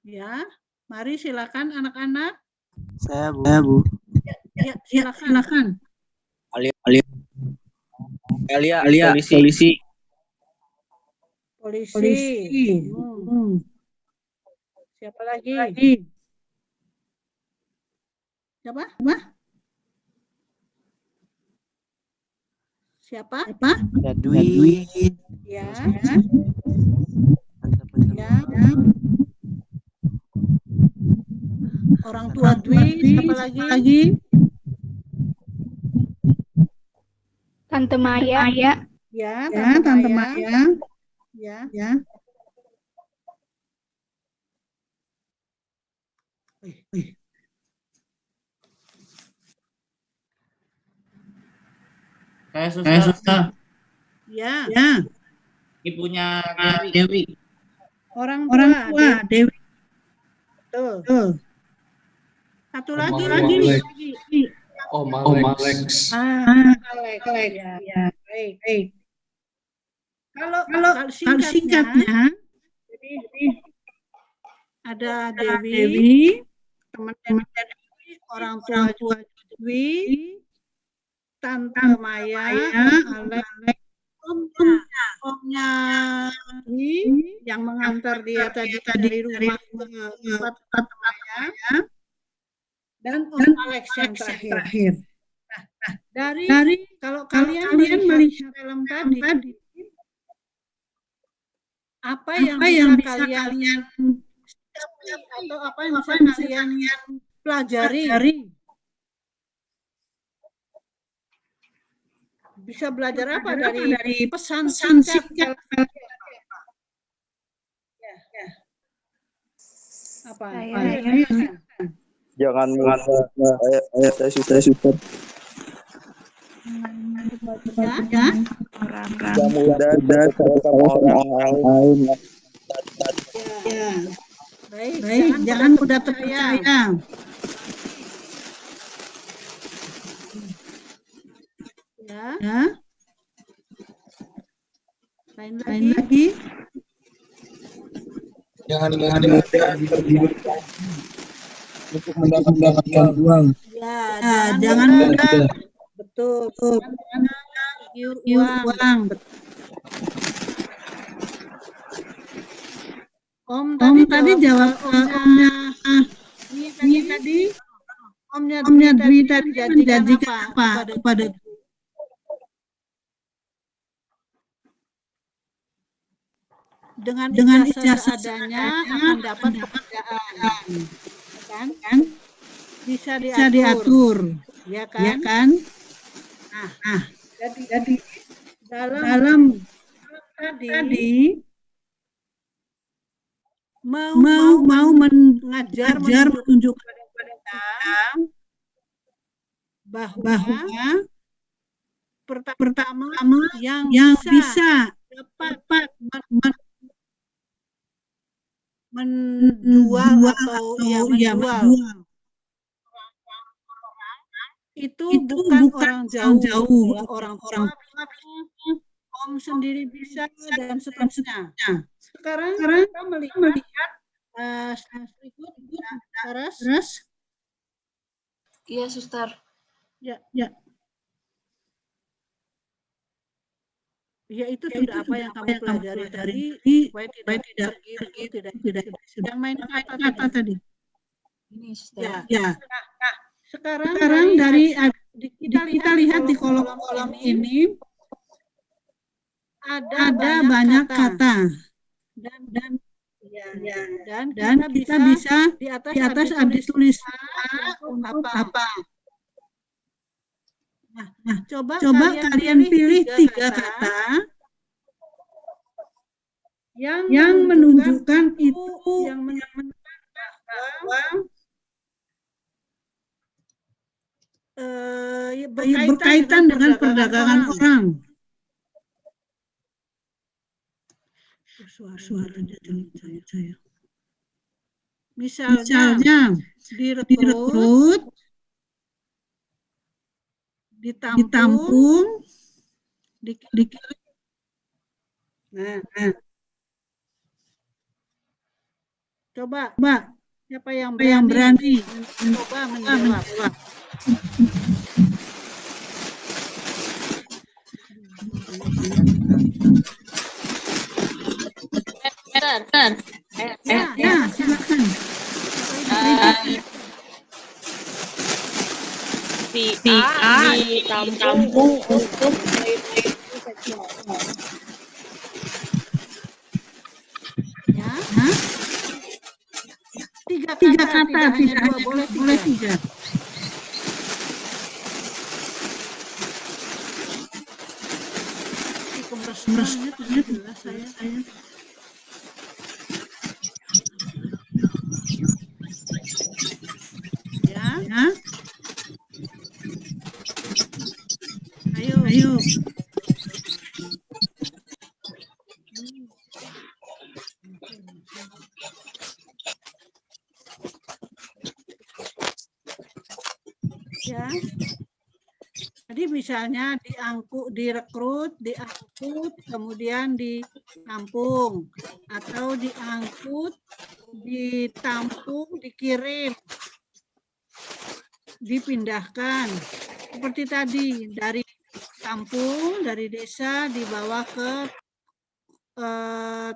Ya, mari silakan anak-anak. Saya Bu. Ya, silakan. Alia, polisi. Siapa lagi? Siapa? Ada Dwi. Ya. Ya. Orang tua Dwi, siapa lagi? Tante Maya. Ya, Tante Maya. Ya. Saya suster. Ya. Ibunya Dewi. Orang tua Dewi. Betul. Satu lagi. Om Alex. Alex. Ya. Baik. Kalau singkatnya, jadi ada Dewi, teman-teman Dewi, orang tua Dewi, Tante Maya, Alex, omnya Dewi yang mengantar dia tadi dari rumah ke tempat Tante Maya, dan Om Alex yang terakhir. Nah, dari kalau kalian melihat film tadi, apa yang bisa kalian atau apa yang bisa kalian pelajari? Bisa belajar apa dari pesan singkat? Apa? Jangan saya super. Jangan mudah sama orang lain. Ya. Baik, jangan mudah terpercaya. Ya. Lain lagi. Jangan mudah tergiur untuk mendapatkan uang. Ya, jangan mudah. Betul. Jangan uang. Om tadi jawab omnya ini tadi. Omnya Dwi tadi menjanjikan apa kepada dengan ijazah seadanya akan dapat pekerjaan, kan? Bisa diatur, ya kan? Nah, jadi dalam tadi mau mengajar menunjukkan kepada kita bahwa pertama yang bisa dapat menjual atau menjual itu bukan orang jauh, ya, orang Om sendiri bisa dan seterusnya. Sekarang kita melihat berikut Saras. Iya, Suster. Ya. Ya itu sudah apa yang kamu pelajari tadi supaya tidak sedang main kata tadi. Ini, Suster. Ya. Nah, sekarang dari kita lihat di kolom ini ada banyak kata dan kita bisa di atas ada tulis apa. Nah, coba kalian pilih 3 kata yang menunjukkan itu yang menunjukkan bahwa berkaitan dengan perdagangan orang. Suaranya jelek saya. Misalnya direkrut, ditampung, dikirim. Nah. Coba, siapa yang berani mencoba menjawab? Ya, silakan. Si A ditampung untuk Ya. Tiga kata, tidak hanya dua, boleh tiga. Kemeresannya tidak jelas saya. Ya. Ayo. Ya. Jadi misalnya direkrut, diangkut, kemudian ditampung, atau diangkut, ditampung, dikirim, dipindahkan. Seperti tadi, dari kampung, dari desa dibawa ke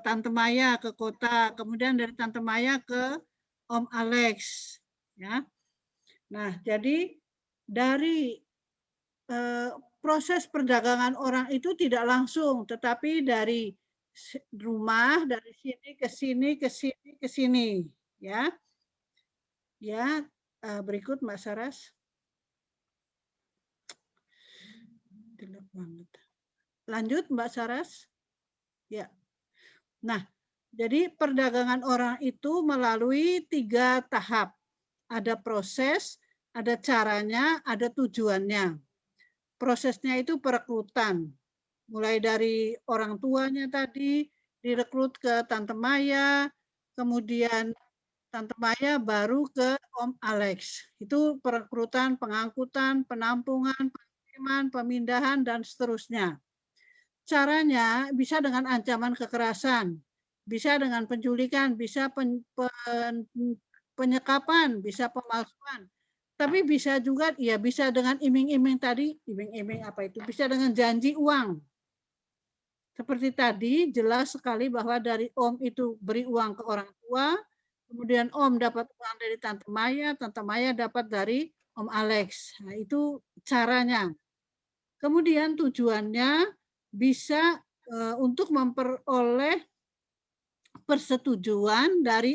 Tante Maya, ke kota, kemudian dari Tante Maya ke Om Alex. Ya. Nah, jadi dari proses perdagangan orang itu tidak langsung, tetapi dari rumah, dari sini ke sini, ke sini, ke sini, ya. Ya, berikut Mbak Saras. Gelap banget. Lanjut Mbak Saras. Ya. Nah, jadi perdagangan orang itu melalui 3 tahap. Ada proses, ada caranya, ada tujuannya. Prosesnya itu perekrutan. Mulai dari orang tuanya tadi, direkrut ke Tante Maya, kemudian Tante Maya baru ke Om Alex. Itu perekrutan, pengangkutan, penampungan, pengiriman, pemindahan, dan seterusnya. Caranya bisa dengan ancaman kekerasan, bisa dengan penculikan, bisa penyekapan, bisa pemalsuan. Tapi bisa juga, ya bisa dengan iming-iming tadi, iming-iming apa itu, bisa dengan janji uang. Seperti tadi, jelas sekali bahwa dari Om itu beri uang ke orang tua, kemudian Om dapat uang dari Tante Maya dapat dari Om Alex. Nah, itu caranya. Kemudian tujuannya bisa untuk memperoleh persetujuan dari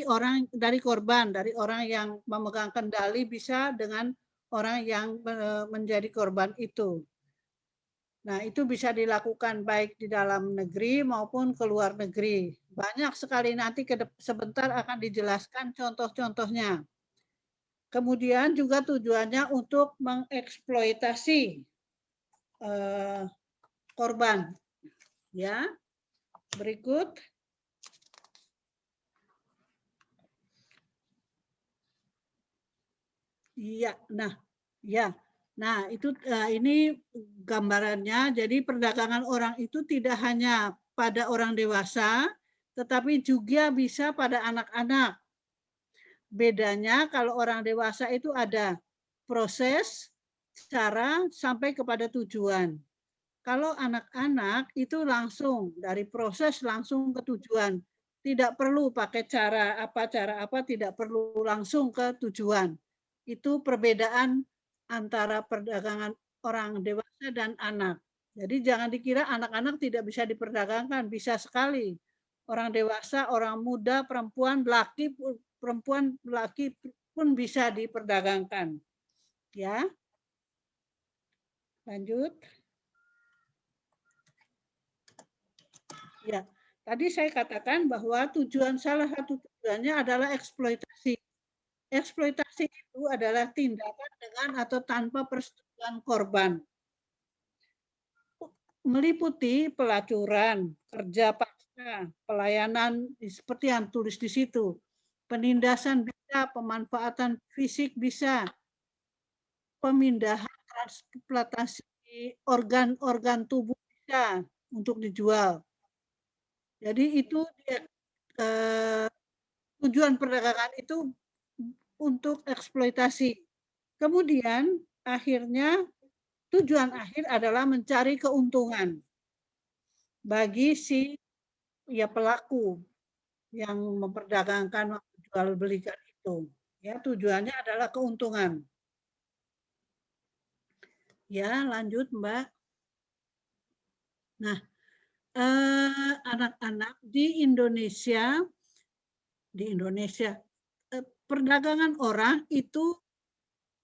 korban, dari orang yang memegang kendali, bisa dengan orang yang menjadi korban itu. Nah, itu bisa dilakukan baik di dalam negeri maupun ke luar negeri. Banyak sekali, nanti sebentar akan dijelaskan contoh-contohnya. Kemudian juga tujuannya untuk mengeksploitasi korban. Ya, berikut. Iya, nah itu ini gambarannya. Jadi perdagangan orang itu tidak hanya pada orang dewasa, tetapi juga bisa pada anak-anak. Bedanya kalau orang dewasa itu ada proses, cara, sampai kepada tujuan. Kalau anak-anak itu langsung dari proses langsung ke tujuan. Tidak perlu pakai cara apa, tidak perlu langsung ke tujuan. Itu perbedaan antara perdagangan orang dewasa dan anak. Jadi jangan dikira anak-anak tidak bisa diperdagangkan, bisa sekali. Orang dewasa, orang muda, perempuan, laki pun bisa diperdagangkan. Ya. Lanjut. Ya, tadi saya katakan bahwa salah satu tujuannya adalah eksploitasi. Eksploitasi itu adalah tindakan dengan atau tanpa persetujuan korban. Meliputi pelacuran, kerja paksa, pelayanan seperti yang tulis di situ. Penindasan bisa, pemanfaatan fisik bisa, pemindahan transplantasi organ-organ tubuh bisa untuk dijual. Jadi itu tujuannya tujuan perdagangan itu untuk eksploitasi. Kemudian akhirnya tujuan akhir adalah mencari keuntungan bagi si pelaku yang memperdagangkan jual belikan itu. Ya, tujuannya adalah keuntungan. Ya, lanjut Mbak. Nah, anak-anak di Indonesia perdagangan orang itu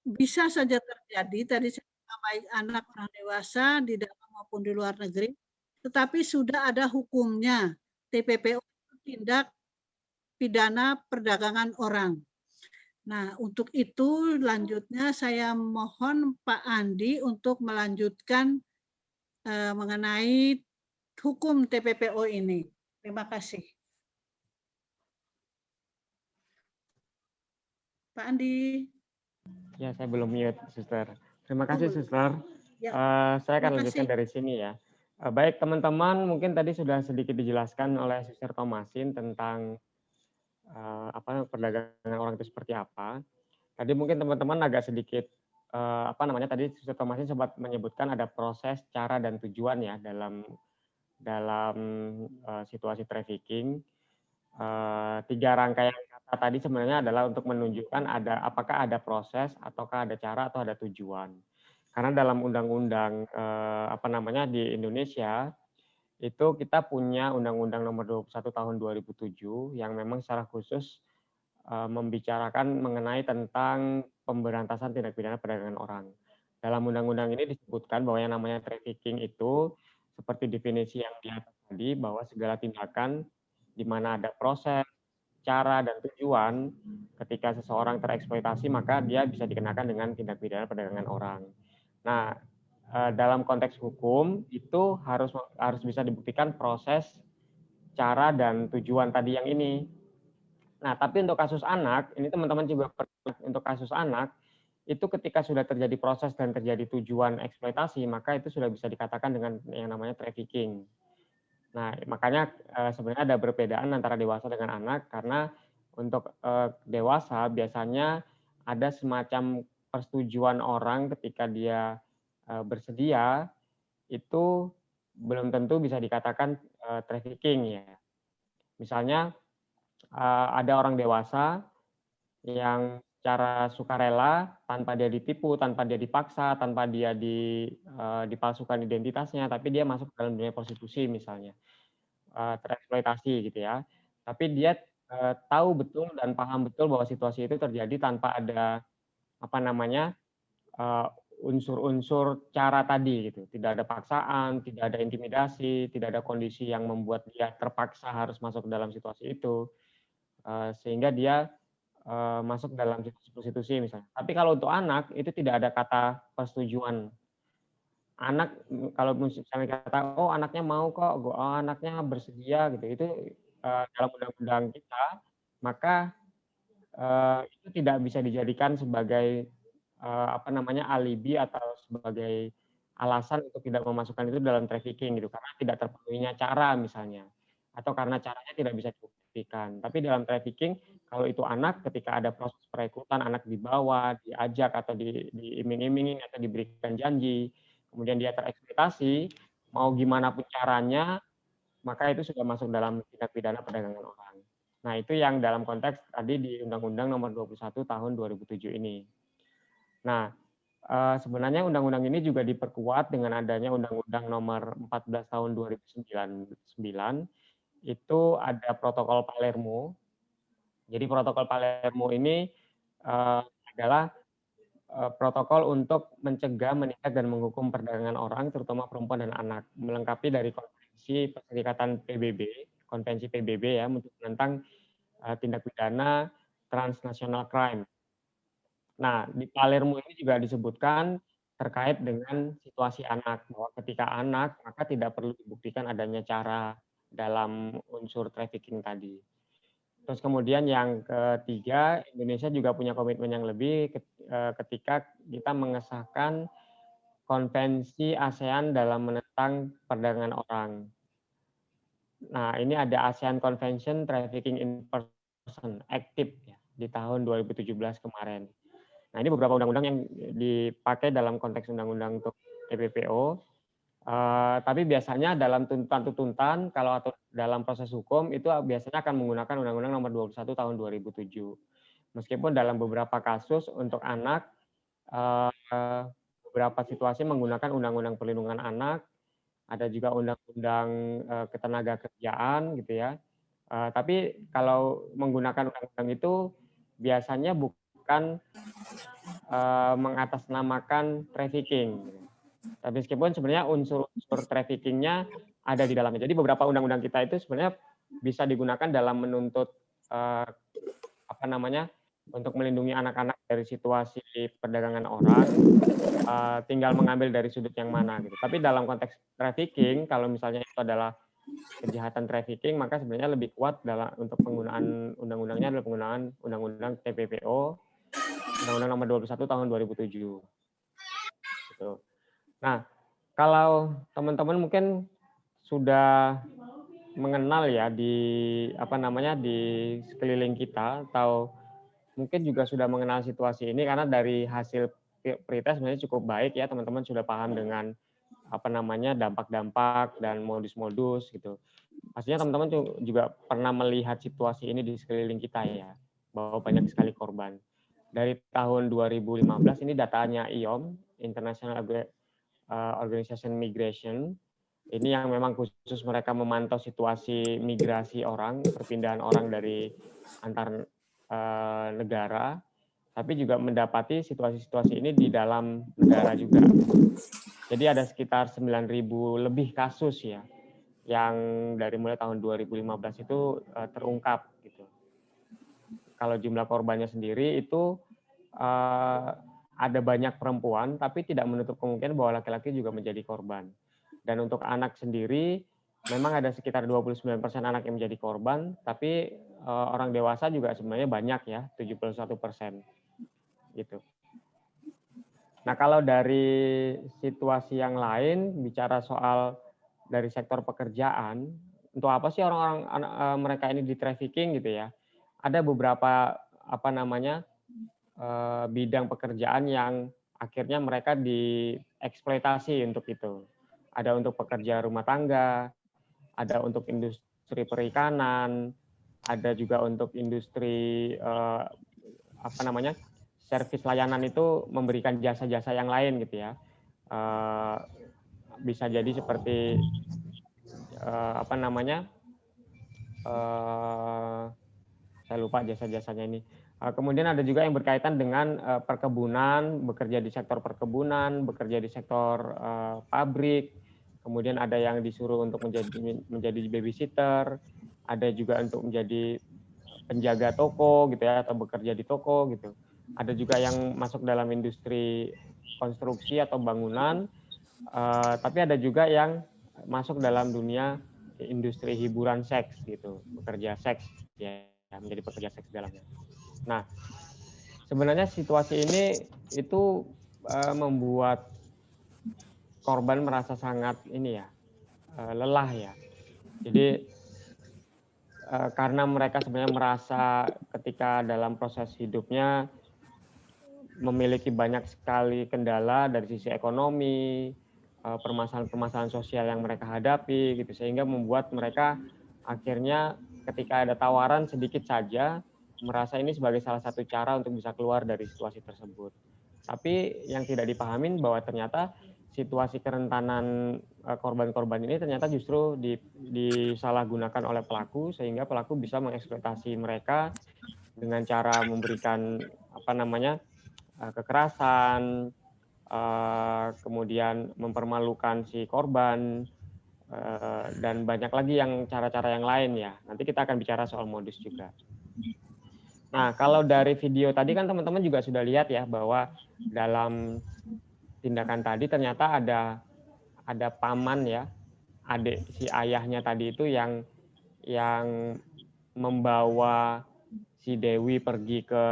bisa saja terjadi, tadi saya bilang baik anak orang dewasa di dalam maupun di luar negeri, tetapi sudah ada hukumnya. TPPO itu tindak pidana perdagangan orang. Nah, untuk itu lanjutnya saya mohon Pak Andi untuk melanjutkan mengenai hukum TPPO ini. Terima kasih. Pak Andi. Ya, saya belum mute, Suster. Terima kasih, Suster. Ya, saya akan lanjutkan dari sini ya. Baik, teman-teman, mungkin tadi sudah sedikit dijelaskan oleh Suster Thomasin tentang perdagangan orang itu seperti apa. Tadi mungkin teman-teman agak sedikit tadi Suster Thomasin sempat menyebutkan ada proses, cara, dan tujuan ya dalam situasi trafficking. 3 rangkaian kata tadi sebenarnya adalah untuk menunjukkan apakah ada proses, ataukah ada cara, atau ada tujuan. Karena dalam undang-undang di Indonesia itu kita punya Undang-Undang Nomor 21 Tahun 2007 yang memang secara khusus membicarakan mengenai tentang pemberantasan tindak pidana perdagangan orang. Dalam undang-undang ini disebutkan bahwa yang namanya trafficking itu seperti definisi yang di atas tadi, bahwa segala tindakan di mana ada proses, cara, dan tujuan ketika seseorang tereksploitasi, maka dia bisa dikenakan dengan tindak pidana perdagangan orang. Nah, dalam konteks hukum itu harus bisa dibuktikan proses, cara, dan tujuan tadi yang ini. Nah, tapi untuk kasus anak, ini teman-teman juga untuk kasus anak, itu ketika sudah terjadi proses dan terjadi tujuan eksploitasi, maka itu sudah bisa dikatakan dengan yang namanya trafficking. Nah, makanya sebenarnya ada perbedaan antara dewasa dengan anak, karena untuk dewasa biasanya ada semacam persetujuan orang ketika dia bersedia, itu belum tentu bisa dikatakan trafficking ya. Misalnya ada orang dewasa yang secara sukarela, tanpa dia ditipu, tanpa dia dipaksa, tanpa dia dipalsukan identitasnya, tapi dia masuk dalam dunia prostitusi misalnya, tereksploitasi gitu ya. Tapi dia tahu betul dan paham betul bahwa situasi itu terjadi tanpa ada unsur-unsur cara tadi gitu. Tidak ada paksaan, tidak ada intimidasi, tidak ada kondisi yang membuat dia terpaksa harus masuk ke dalam situasi itu, sehingga dia masuk dalam situasi prostitusi misalnya. Tapi kalau untuk anak itu tidak ada kata persetujuan. Anak kalau misalnya kata, oh anaknya mau kok, anaknya bersedia gitu, itu dalam undang-undang kita, maka itu tidak bisa dijadikan sebagai alibi atau sebagai alasan untuk tidak memasukkan itu dalam trafficking gitu, karena tidak terpenuhinya cara misalnya, atau karena caranya tidak bisa dibuktikan. Tapi dalam trafficking, kalau itu anak, ketika ada proses perekrutan, anak dibawa, diajak, atau diiming-imingin, atau diberikan janji, kemudian dia tereksploitasi, mau gimana pun caranya, maka itu sudah masuk dalam tindak pidana perdagangan orang. Nah, itu yang dalam konteks tadi di Undang-Undang Nomor 21 Tahun 2007 ini. Nah, sebenarnya undang-undang ini juga diperkuat dengan adanya Undang-Undang Nomor 14 Tahun 2009, itu ada Protokol Palermo. Jadi Protokol Palermo ini adalah protokol untuk mencegah, menindak, dan menghukum perdagangan orang, terutama perempuan dan anak, melengkapi dari konvensi Perserikatan PBB, konvensi PBB ya, untuk tentang tindak pidana transnational crime. Nah, di Palermo ini juga disebutkan terkait dengan situasi anak, bahwa ketika anak, maka tidak perlu dibuktikan adanya cara dalam unsur trafficking tadi. Terus kemudian yang ketiga, Indonesia juga punya komitmen yang lebih ketika kita mengesahkan konvensi ASEAN dalam menentang perdagangan orang. Nah, ini ada ASEAN Convention Trafficking in Person Act tahun 2017 kemarin. Nah, ini beberapa undang-undang yang dipakai dalam konteks undang-undang untuk TPPO. Tapi biasanya dalam tuntutan kalau atau dalam proses hukum itu biasanya akan menggunakan Undang-Undang Nomor 21 Tahun 2007. Meskipun dalam beberapa kasus untuk anak, beberapa situasi menggunakan Undang-Undang Perlindungan Anak, ada juga Undang-Undang Ketenagakerjaan gitu ya. Tapi kalau menggunakan undang-undang itu biasanya bukan mengatasnamakan trafficking. Tapi meskipun sebenarnya unsur traffickingnya ada di dalamnya. Jadi beberapa undang-undang kita itu sebenarnya bisa digunakan dalam menuntut untuk melindungi anak-anak dari situasi perdagangan orang, tinggal mengambil dari sudut yang mana gitu. Tapi dalam konteks trafficking, kalau misalnya itu adalah kejahatan trafficking, maka sebenarnya lebih kuat untuk penggunaan undang-undangnya adalah penggunaan undang-undang TPPO, Undang-Undang Nomor 21 Tahun 2007. Gitu. Nah, kalau teman-teman mungkin sudah mengenal ya di sekeliling kita, atau mungkin juga sudah mengenal situasi ini karena dari hasil pretest sebenarnya cukup baik ya, teman-teman sudah paham dengan dampak-dampak dan modus-modus gitu. Pastinya teman-teman juga pernah melihat situasi ini di sekeliling kita ya, bahwa banyak sekali korban. Dari tahun 2015 ini datanya IOM, International Organization Migration, ini yang memang khusus mereka memantau situasi migrasi orang, perpindahan orang dari antar negara, tapi juga mendapati situasi-situasi ini di dalam negara juga. Jadi ada sekitar 9.000 lebih kasus ya, yang dari mulai tahun 2015 itu terungkap gitu. Kalau jumlah korbannya sendiri itu ada banyak perempuan, tapi tidak menutup kemungkinan bahwa laki-laki juga menjadi korban. Dan untuk anak sendiri, memang ada sekitar 29% anak yang menjadi korban, tapi orang dewasa juga sebenarnya banyak ya, 71%. Gitu. Nah, kalau dari situasi yang lain, bicara soal dari sektor pekerjaan, untuk apa sih orang-orang mereka ini di trafficking gitu ya? Ada beberapa bidang pekerjaan yang akhirnya mereka dieksploitasi untuk itu. Ada untuk pekerja rumah tangga, ada untuk industri perikanan, ada juga untuk industri servis layanan itu memberikan jasa-jasa yang lain gitu ya. Bisa jadi seperti saya lupa jasa-jasanya ini. Kemudian ada juga yang berkaitan dengan perkebunan, bekerja di sektor perkebunan, bekerja di sektor pabrik, kemudian ada yang disuruh untuk menjadi babysitter, ada juga untuk menjadi penjaga toko gitu ya, atau bekerja di toko gitu. Ada juga yang masuk dalam industri konstruksi atau bangunan, tapi ada juga yang masuk dalam dunia industri hiburan seks gitu, bekerja seks ya, menjadi pekerja seks dalamnya. Nah, sebenarnya situasi ini itu membuat korban merasa sangat lelah ya. Jadi karena mereka sebenarnya merasa ketika dalam proses hidupnya memiliki banyak sekali kendala dari sisi ekonomi, permasalahan-permasalahan sosial yang mereka hadapi gitu, sehingga membuat mereka akhirnya ketika ada tawaran sedikit saja merasa ini sebagai salah satu cara untuk bisa keluar dari situasi tersebut. Tapi yang tidak dipahamin bahwa ternyata situasi kerentanan korban-korban ini ternyata justru disalahgunakan oleh pelaku, sehingga pelaku bisa mengeksploitasi mereka dengan cara memberikan kekerasan, kemudian mempermalukan si korban, dan banyak lagi yang cara-cara yang lain ya. Nanti kita akan bicara soal modus juga. Nah, kalau dari video tadi kan teman-teman juga sudah lihat ya bahwa dalam tindakan tadi ternyata ada paman ya, adik si ayahnya tadi itu yang membawa si Dewi pergi ke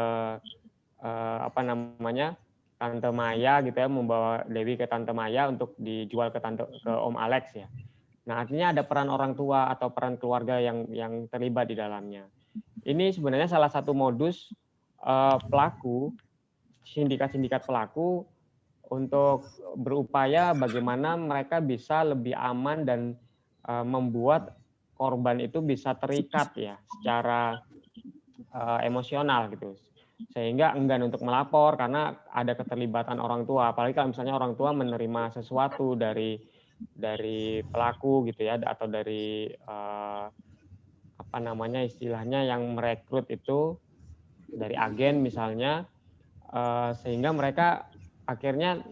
Tante Maya gitu ya, membawa Dewi ke Tante Maya untuk dijual ke Om Alex ya. Nah, artinya ada peran orang tua atau peran keluarga yang terlibat di dalamnya. Ini sebenarnya salah satu modus pelaku, sindikat-sindikat pelaku untuk berupaya bagaimana mereka bisa lebih aman dan membuat korban itu bisa terikat ya secara emosional gitu, sehingga enggan untuk melapor karena ada keterlibatan orang tua, apalagi kalau misalnya orang tua menerima sesuatu dari pelaku gitu ya, atau dari apa namanya istilahnya yang merekrut itu dari agen misalnya, sehingga mereka akhirnya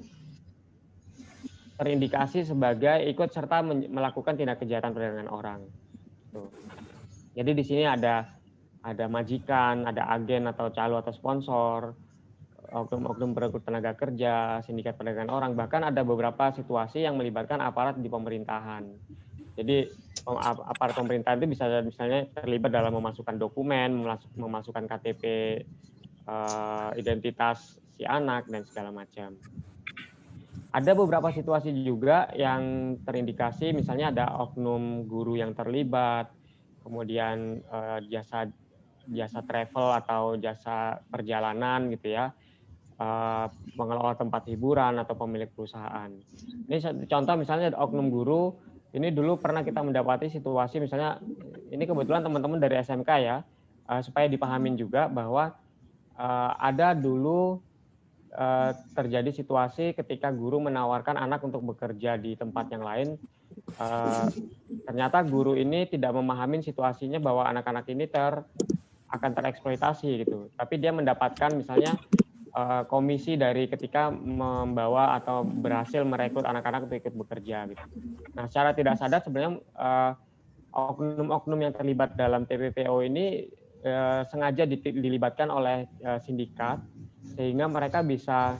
terindikasi sebagai ikut serta melakukan tindak kejahatan perdagangan orang. Tuh. Jadi di sini ada majikan, ada agen atau calo atau sponsor, oknum-oknum perekrut tenaga kerja, sindikat perdagangan orang, bahkan ada beberapa situasi yang melibatkan aparat di pemerintahan. Jadi aparat pemerintahan itu bisa misalnya terlibat dalam memasukkan dokumen, memasukkan KTP, identitas si anak dan segala macam. Ada beberapa situasi juga yang terindikasi, misalnya ada oknum guru yang terlibat, kemudian jasa travel atau jasa perjalanan gitu ya, pengelola tempat hiburan atau pemilik perusahaan. Ini contoh misalnya oknum guru, ini dulu pernah kita mendapati situasi misalnya, ini kebetulan teman-teman dari SMK ya, supaya dipahamin juga bahwa ada dulu terjadi situasi ketika guru menawarkan anak untuk bekerja di tempat yang lain. Ternyata guru ini tidak memahami situasinya bahwa anak-anak ini akan tereksploitasi gitu. Tapi dia mendapatkan misalnya komisi dari ketika membawa atau berhasil merekrut anak-anak untuk ikut bekerja gitu. Nah, secara tidak sadar sebenarnya oknum-oknum yang terlibat dalam TPPO ini sengaja dilibatkan oleh sindikat, sehingga mereka bisa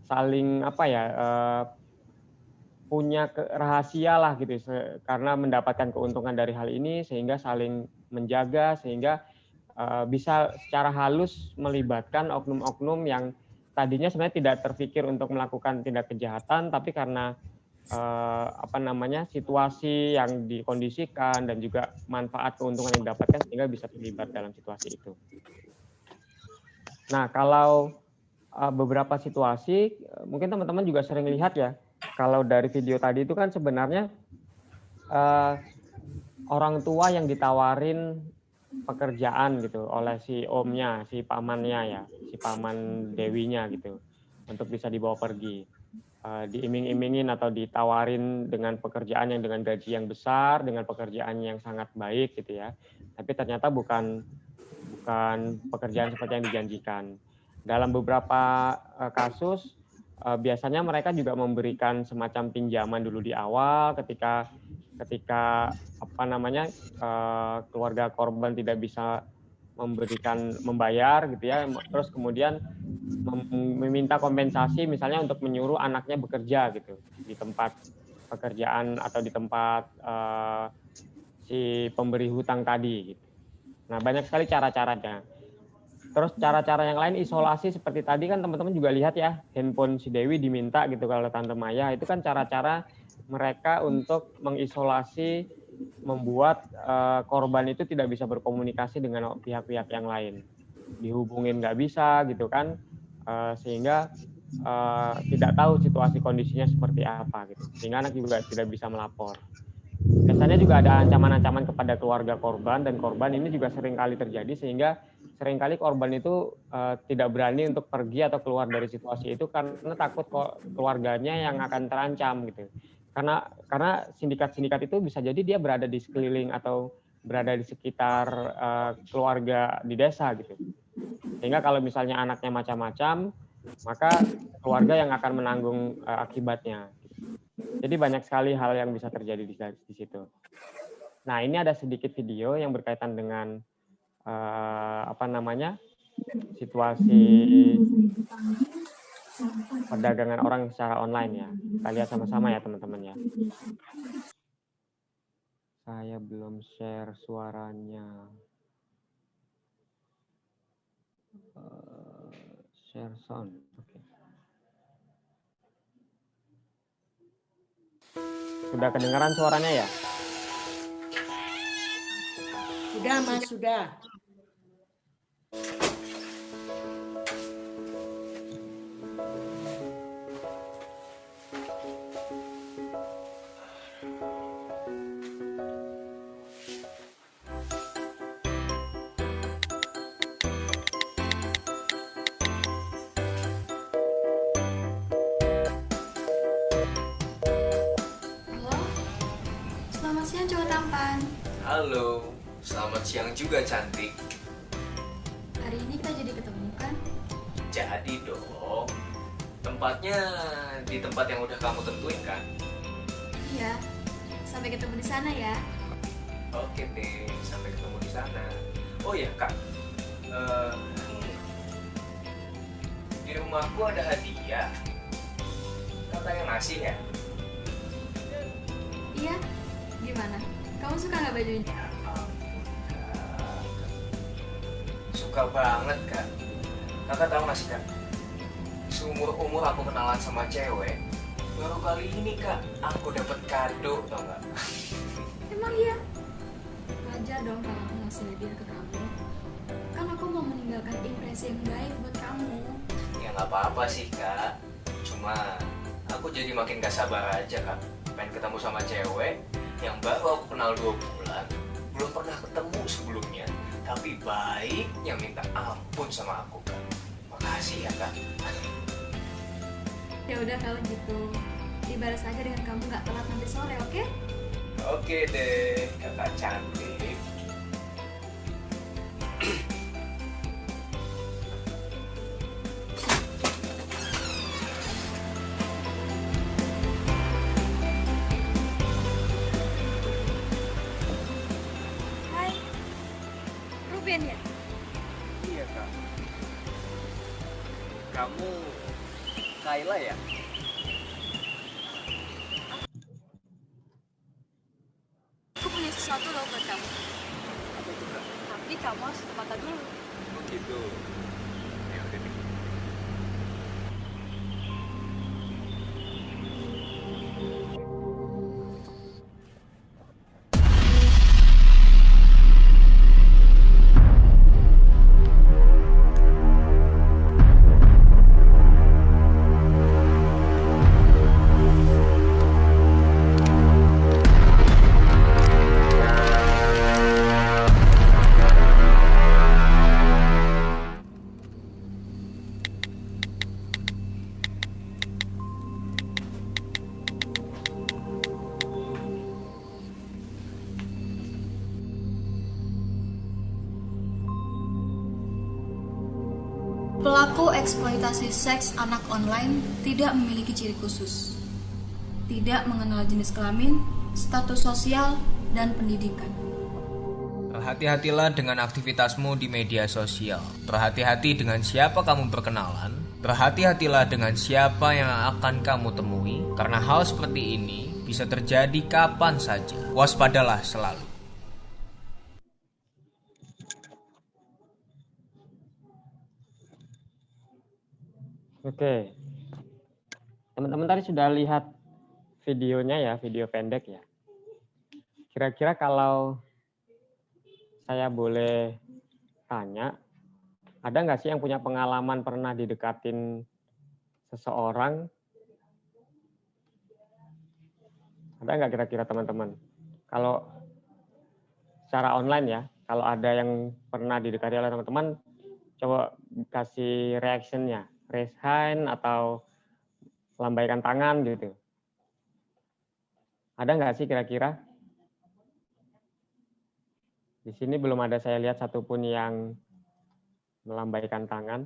saling punya rahasia lah gitu, karena mendapatkan keuntungan dari hal ini, sehingga saling menjaga, sehingga bisa secara halus melibatkan oknum-oknum yang tadinya sebenarnya tidak terpikir untuk melakukan tindak kejahatan, tapi karena situasi yang dikondisikan dan juga manfaat keuntungan yang didapatkan sehingga bisa terlibat dalam situasi itu. Nah, kalau beberapa situasi mungkin teman-teman juga sering lihat ya, kalau dari video tadi itu kan sebenarnya orang tua yang ditawarin pekerjaan gitu oleh si omnya, si pamannya ya, si paman Dewinya gitu, untuk bisa dibawa pergi. Diiming-imingin atau ditawarin dengan pekerjaan yang dengan gaji yang besar, dengan pekerjaan yang sangat baik gitu ya. Tapi ternyata bukan pekerjaan seperti yang dijanjikan. Dalam beberapa kasus biasanya mereka juga memberikan semacam pinjaman dulu di awal ketika keluarga korban tidak bisa membayar gitu ya, terus kemudian meminta kompensasi misalnya untuk menyuruh anaknya bekerja gitu di tempat pekerjaan atau di tempat si pemberi hutang tadi gitu. Nah, banyak sekali cara-caranya. Terus cara-cara yang lain isolasi seperti tadi kan teman-teman juga lihat ya, handphone si Dewi diminta gitu kalau Tante Maya, itu kan cara-cara mereka untuk mengisolasi, membuat korban itu tidak bisa berkomunikasi dengan pihak-pihak yang lain, dihubungin nggak bisa gitu kan, sehingga tidak tahu situasi kondisinya seperti apa gitu, sehingga anak juga tidak bisa melapor. Biasanya juga ada ancaman-ancaman kepada keluarga korban, dan korban ini juga sering kali terjadi, sehingga seringkali korban itu tidak berani untuk pergi atau keluar dari situasi itu karena takut keluarganya yang akan terancam gitu. Karena sindikat-sindikat itu bisa jadi dia berada di sekeliling atau berada di sekitar keluarga di desa gitu. Sehingga kalau misalnya anaknya macam-macam, maka keluarga yang akan menanggung akibatnya. Jadi banyak sekali hal yang bisa terjadi di situ. Nah, ini ada sedikit video yang berkaitan dengan situasi perdagangan orang secara online ya. Kita lihat sama-sama ya teman-teman ya. Saya belum share suaranya. Share sound. Oke. Sudah kedengaran suaranya ya? Sudah, Mas, sudah. Halo, selamat siang juga cantik. Hari ini kita jadi ketemu kan? Jadi dong, tempatnya di tempat yang udah kamu tentuin kan? Iya. Sampai ketemu di sana ya. Oke deh, sampai ketemu di sana. Oh ya kak, di rumahku ada hadiah. Kakak yang ngasih ya? Iya. Gimana? Kamu suka nggak bajunya? Ya ampun, Kak. Suka banget kak. Kakak tahu nggak sih kak? Seumur-umur aku kenalan sama cewek, baru kali ini kak, aku dapat kado, tau nggak? Emang iya? Wajar dong kalau aku ngasih hadiah ke kamu. Kan aku mau meninggalkan impresi yang baik buat kamu. Ya nggak apa-apa sih kak. Cuma aku jadi makin gak sabar aja kak. Pengen ketemu sama cewek yang baru aku kenal 2 bulan, belum pernah ketemu sebelumnya, tapi baiknya minta ampun sama aku kak. Makasih ya kak. Ya udah kalau gitu, dibalas aja dengan kamu nggak telat nanti sore, oke? Oke deh, kakak cantik. Hai, Ruben ya? Iya kak. Kamu Kayla ya? Aku punya sesuatu loh buat kamu. Apa itu kak? Tapi kamu harus tutup mata dulu. Begitu. Ya udah deh. Pelaku eksploitasi seks anak online tidak memiliki ciri khusus, tidak mengenal jenis kelamin, status sosial, dan pendidikan. Berhati-hatilah dengan aktivitasmu di media sosial. Berhati-hati dengan siapa kamu berkenalan. Berhati-hatilah dengan siapa yang akan kamu temui, karena hal seperti ini bisa terjadi kapan saja. Waspadalah selalu. Oke, teman-teman tadi sudah lihat videonya ya, video pendek ya. Kira-kira kalau saya boleh tanya, ada nggak sih yang punya pengalaman pernah didekatin seseorang? Ada nggak kira-kira teman-teman? Kalau secara online ya, kalau ada yang pernah didekati oleh teman-teman, coba kasih reaction-nya. Raise hand atau lambaikan tangan gitu. Ada nggak sih kira-kira? Di sini belum ada saya lihat satupun yang melambaikan tangan.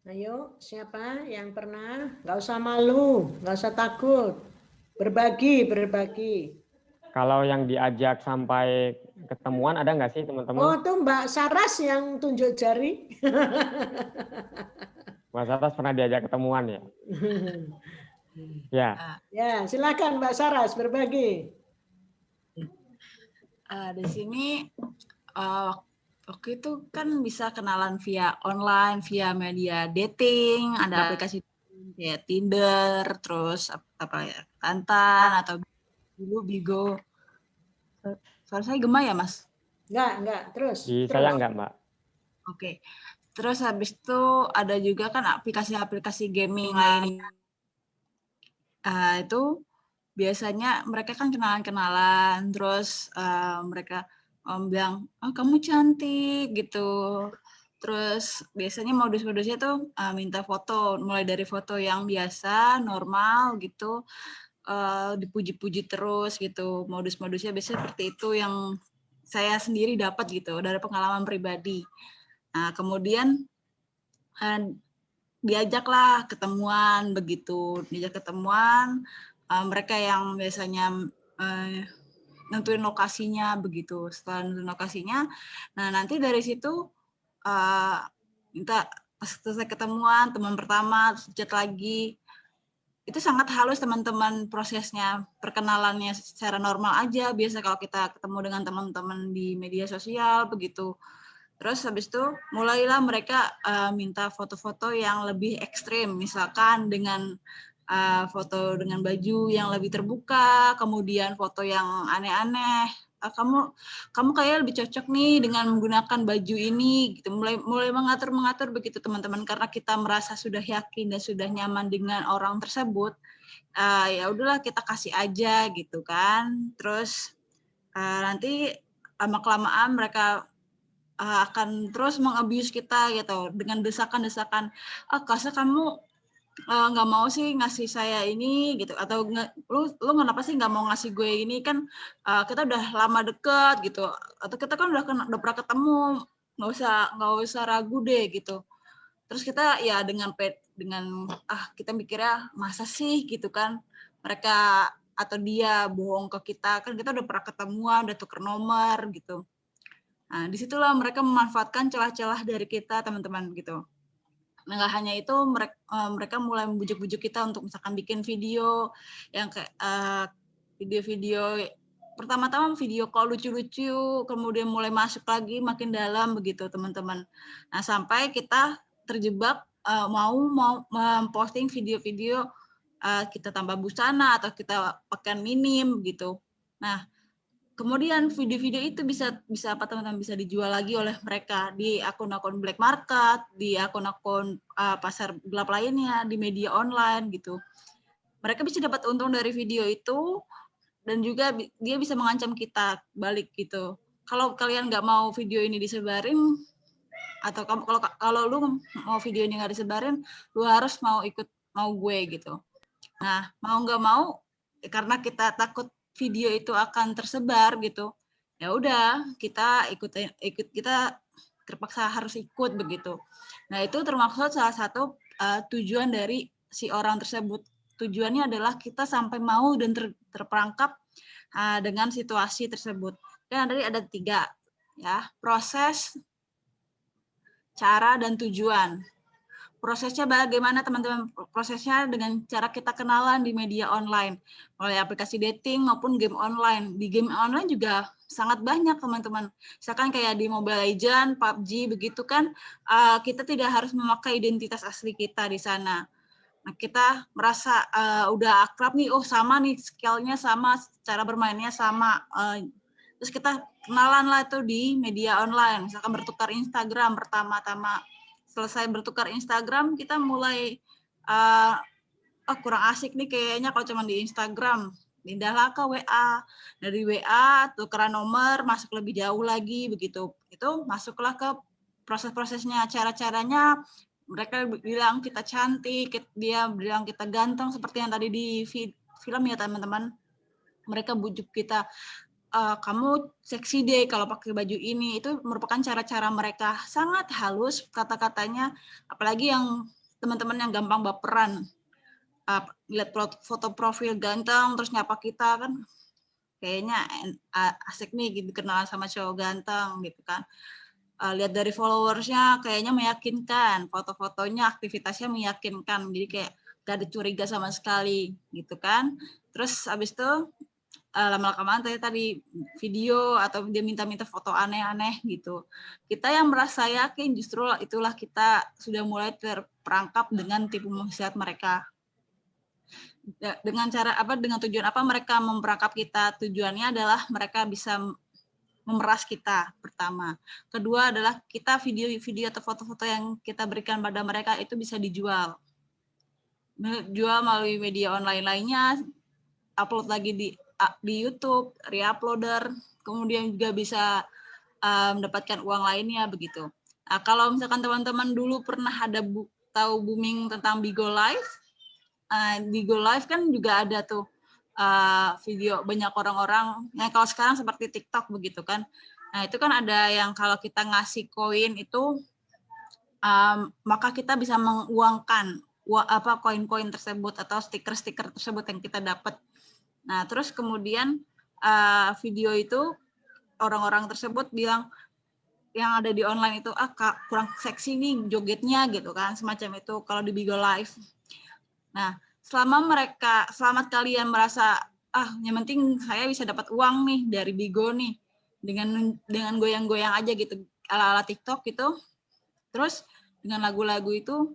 Ayo, siapa yang pernah? Nggak usah malu, nggak usah takut. Berbagi. Kalau yang diajak sampai ketemuan ada nggak sih teman-teman? Oh, tuh Mbak Saras yang tunjuk jari. Mbak Saras pernah diajak ketemuan ya? Ya. Ya, silakan Mbak Saras berbagi. Di sini waktu itu kan bisa kenalan via online, via media dating, ada aplikasi kayak Tinder, terus apa ya, Tantan atau dulu Bigo. Suara saya gema ya, Mas? Enggak, terus. Saya enggak, Mbak. Oke. Terus habis itu ada juga kan aplikasi-aplikasi gaming lainnya. Itu biasanya mereka kan kenalan-kenalan, terus mereka bilang, oh kamu cantik gitu. Terus biasanya modus-modusnya tuh minta foto, mulai dari foto yang biasa, normal gitu. dipuji-puji terus gitu. Modus-modusnya biasanya seperti itu yang saya sendiri dapat gitu dari pengalaman pribadi. Nah, kemudian diajaklah ketemuan begitu, diajak ketemuan, mereka yang biasanya nentuin lokasinya begitu. Setelah nentuin lokasinya, nah nanti dari situ minta pas selesai ketemuan, teman pertama, chat lagi, itu sangat halus teman-teman prosesnya, perkenalannya secara normal aja, biasa kalau kita ketemu dengan teman-teman di media sosial begitu. Terus habis itu mulailah mereka minta foto-foto yang lebih ekstrim, misalkan dengan foto dengan baju yang lebih terbuka, kemudian foto yang aneh-aneh. Kamu kayak lebih cocok nih dengan menggunakan baju ini, gitu. Mulai mengatur begitu teman-teman, karena kita merasa sudah yakin dan sudah nyaman dengan orang tersebut. Ya udahlah kita kasih aja gitu kan. Terus nanti lama-kelamaan mereka akan terus mengabuse kita gitu dengan desakan-desakan, Kasa kamu nggak mau sih ngasih saya ini gitu, atau lu kenapa sih nggak mau ngasih gue ini, kan kita udah lama deket gitu, atau kita kan udah pernah ketemu, nggak usah ragu deh gitu. Terus kita ya dengan kita mikirnya masa sih gitu kan mereka atau dia bohong ke kita, kan kita udah pernah ketemuan, udah tuker nomor gitu. Nah, disitulah mereka memanfaatkan celah-celah dari kita teman-teman gitu. Nah, nggak hanya itu, mereka mulai membujuk-bujuk kita untuk misalkan bikin video yang kayak video-video pertama-tama video call lucu-lucu, kemudian mulai masuk lagi makin dalam begitu teman-teman. Nah, sampai kita terjebak mau memposting video-video kita tambah busana atau kita pakaian minim gitu. Nah, kemudian video-video itu bisa apa teman-teman, bisa dijual lagi oleh mereka di akun-akun black market, di akun-akun pasar gelap lainnya, di media online gitu. Mereka bisa dapat untung dari video itu, dan juga dia bisa mengancam kita balik gitu. Kalau kalian nggak mau video ini disebarin, atau kalau lu mau video ini nggak disebarin, lu harus mau gue gitu. Nah, mau nggak mau, karena kita takut video itu akan tersebar gitu, ya udah kita kita terpaksa harus ikut begitu. Nah, itu termaksud salah satu tujuan dari si orang tersebut. Tujuannya adalah kita sampai mau dan terperangkap dengan situasi tersebut. Dan tadi ada 3 ya, proses, cara, dan tujuan. Prosesnya bagaimana teman-teman? Prosesnya dengan cara kita kenalan di media online, mulai aplikasi dating maupun game online. Di game online juga sangat banyak teman-teman. Misalkan kayak di Mobile Legends, PUBG begitu kan, kita tidak harus memakai identitas asli kita di sana. Nah, kita merasa udah akrab nih, sama nih skill-nya sama, cara bermainnya sama. Terus kita kenalan lah itu di media online, misalkan bertukar Instagram pertama-tama. Selesai bertukar Instagram, kita mulai kurang asik nih kayaknya kalau cuma di Instagram. Pindahlah ke WA. Dari WA tukeran nomor, masuk lebih jauh lagi begitu. Itu masuklah ke proses-prosesnya, cara-caranya. Mereka bilang kita cantik, dia bilang kita ganteng, seperti yang tadi di film ya teman-teman. Mereka bujuk kita, kamu seksi deh kalau pakai baju ini. Itu merupakan cara-cara mereka, sangat halus kata-katanya, apalagi yang teman-teman yang gampang baperan, lihat foto profil ganteng terus nyapa kita kan kayaknya asik nih gitu, kenalan sama cowok ganteng gitu kan. Lihat dari followersnya kayaknya meyakinkan, foto-fotonya, aktivitasnya meyakinkan, jadi kayak gak ada curiga sama sekali gitu kan. Terus abis itu lama-lama tadi video atau dia minta-minta foto aneh-aneh gitu. Kita yang merasa yakin justru itulah kita sudah mulai terperangkap dengan tipu muslihat mereka. Dengan cara apa, dengan tujuan apa mereka memperangkap kita? Tujuannya adalah mereka bisa memeras kita pertama. Kedua adalah kita video-video atau foto-foto yang kita berikan pada mereka itu bisa dijual. Jual melalui media online lainnya, upload lagi di YouTube, reuploader, kemudian juga bisa mendapatkan uang lainnya begitu. Nah, kalau misalkan teman-teman dulu pernah ada tahu booming tentang Bigo Live, Bigo Live kan juga ada tuh video banyak orang-orang. Nah, kalau sekarang seperti TikTok begitu kan. Nah, itu kan ada yang kalau kita ngasih koin itu maka kita bisa menguangkan koin-koin tersebut atau stiker-stiker tersebut yang kita dapat. Nah, terus kemudian video itu orang-orang tersebut bilang yang ada di online itu Kak, kurang seksi nih jogetnya gitu kan, semacam itu kalau di Bigo Live. Nah, selama kalian merasa yang penting saya bisa dapat uang nih dari Bigo nih dengan goyang-goyang aja gitu ala-ala TikTok gitu. Terus dengan lagu-lagu itu,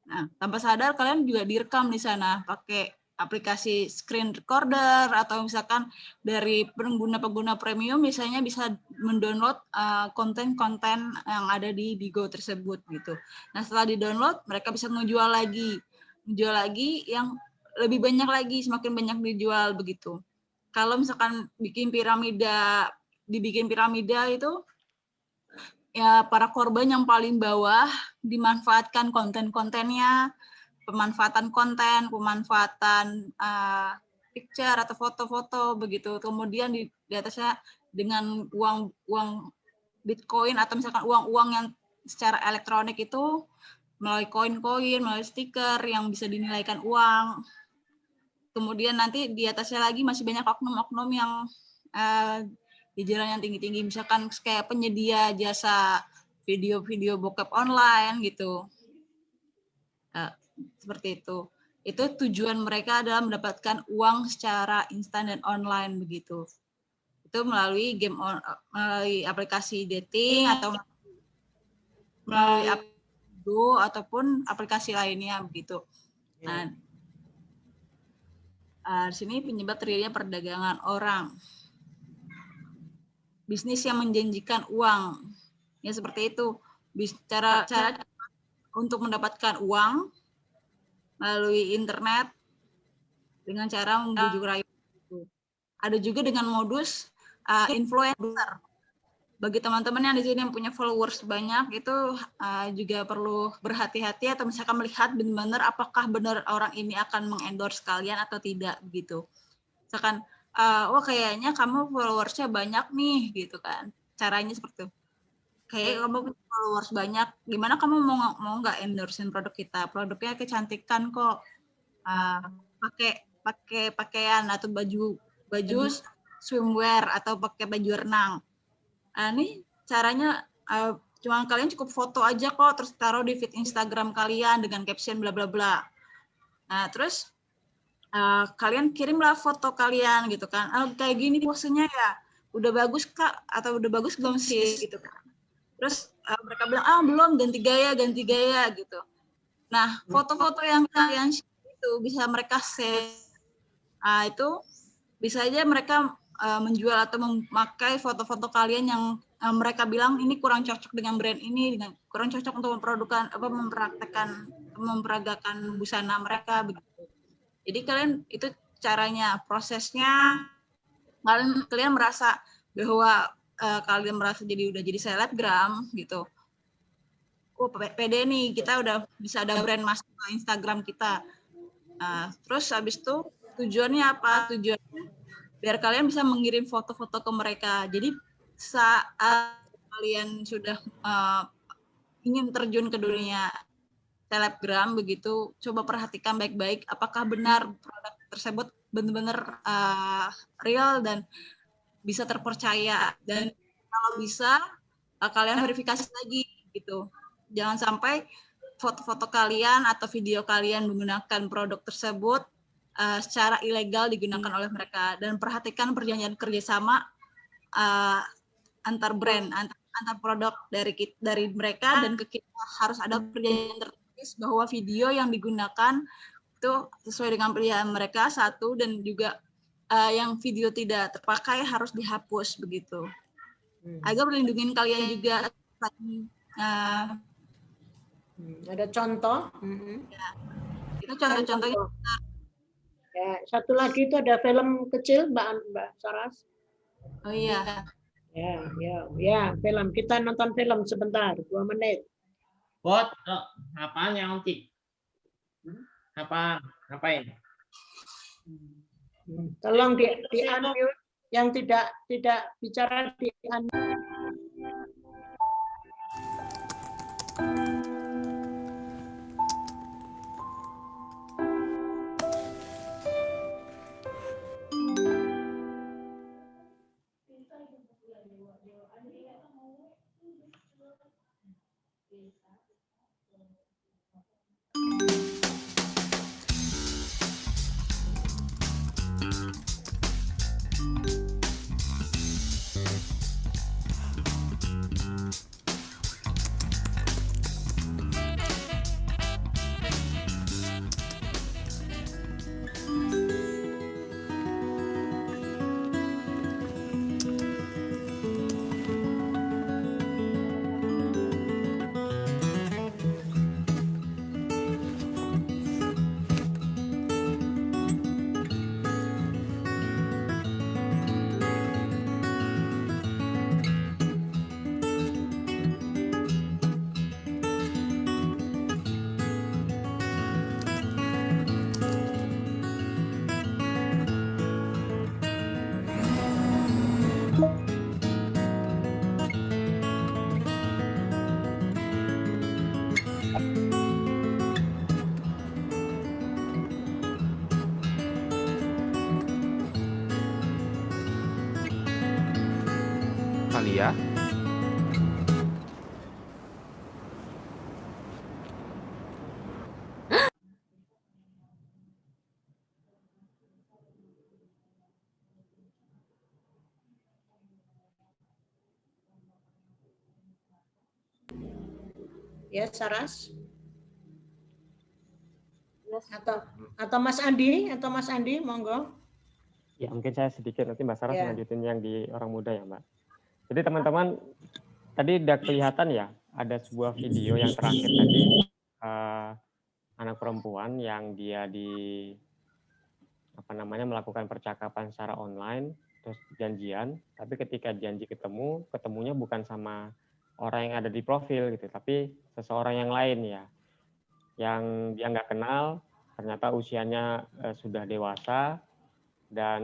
nah tanpa sadar kalian juga direkam di sana pakai aplikasi screen recorder atau misalkan dari pengguna-pengguna premium misalnya bisa mendownload konten-konten yang ada di Bigo tersebut gitu. Nah setelah di-download mereka bisa menjual lagi yang lebih banyak lagi, semakin banyak dijual begitu. Kalau misalkan dibikin piramida itu ya para korban yang paling bawah dimanfaatkan konten-kontennya, pemanfaatan konten, pemanfaatan picture atau foto-foto begitu. Kemudian di atasnya dengan uang Bitcoin atau misalkan uang-uang yang secara elektronik itu melalui koin-koin, melalui stiker yang bisa dinilaikan uang. Kemudian nanti di atasnya lagi masih banyak oknum-oknum yang di jalan yang tinggi-tinggi, misalkan kayak penyedia jasa video-video bokep online gitu. Seperti itu. Itu tujuan mereka adalah mendapatkan uang secara instan dan online begitu. Itu melalui melalui aplikasi dating atau melalui ataupun aplikasi lainnya begitu. Nah, di sini penyebab terjadinya perdagangan orang. Bisnis yang menjanjikan uang. Ya seperti itu. Cara untuk mendapatkan uang melalui internet dengan cara membujuk rayu. Ada juga dengan modus influencer. Bagi teman-teman yang di sini yang punya followers banyak itu juga perlu berhati-hati atau misalkan melihat benar-benar apakah benar orang ini akan mengendorse kalian atau tidak begitu. Misalkan kayaknya kamu followersnya banyak nih gitu kan. Caranya seperti itu. Kayak kamu punya followers banyak, gimana kamu mau nggak endorsein produk kita? Produknya kecantikan kok, pakai pakaian atau baju swimwear atau pakai baju renang. Ini caranya cuma kalian cukup foto aja kok, terus taruh di feed Instagram kalian dengan caption bla bla bla. Nah terus kalian kirimlah foto kalian gitu kan, kayak gini posenya ya, udah bagus Kak atau udah bagus belum sih gitu kan. Terus mereka bilang belum, ganti gaya gitu. Nah foto-foto yang kalian share itu bisa mereka share, itu bisa aja mereka menjual atau memakai foto-foto kalian yang mereka bilang ini kurang cocok dengan brand ini, kurang cocok untuk memperagakan busana mereka begitu. Jadi kalian itu caranya, prosesnya kalian merasa bahwa kalian merasa udah jadi selebgram gitu. Pede nih, kita udah bisa ada brand masuk ke Instagram kita. Terus habis itu tujuannya apa? Tujuannya biar kalian bisa mengirim foto-foto ke mereka. Jadi saat kalian sudah ingin terjun ke dunia selebgram begitu, coba perhatikan baik-baik apakah benar produk tersebut benar-benar real dan bisa terpercaya, dan kalau bisa kalian verifikasi lagi gitu. Jangan sampai foto-foto kalian atau video kalian menggunakan produk tersebut secara ilegal digunakan oleh mereka, dan perhatikan perjanjian kerjasama antar brand, antar produk dari mereka dan ke kita. Harus ada perjanjian tertulis bahwa video yang digunakan itu sesuai dengan pilihan mereka, satu, dan juga yang video tidak terpakai harus dihapus begitu, agar melindungi kalian juga. Ada contoh? Ya, itu contoh-contohnya. Ya, satu lagi itu ada film kecil Mbak Saras. Oh iya. Ya, film. Kita nonton film sebentar, 2 menit. Apanya Om Cik? Ngapain? Tolong di unmute, yang tidak bicara di unmute. Alia. Ya, Saras. Atau Mas Andi, monggo. Ya, mungkin saya sedikit nanti Mbak Sarah Ya. lanjutin yang di orang muda ya, Mbak. Jadi teman-teman tadi udah kelihatan ya, ada sebuah video yang terakhir tadi anak perempuan yang dia melakukan percakapan secara online terus janjian, tapi ketika janji ketemunya bukan sama orang yang ada di profil gitu, tapi seseorang yang lain ya, yang dia nggak kenal, ternyata usianya sudah dewasa dan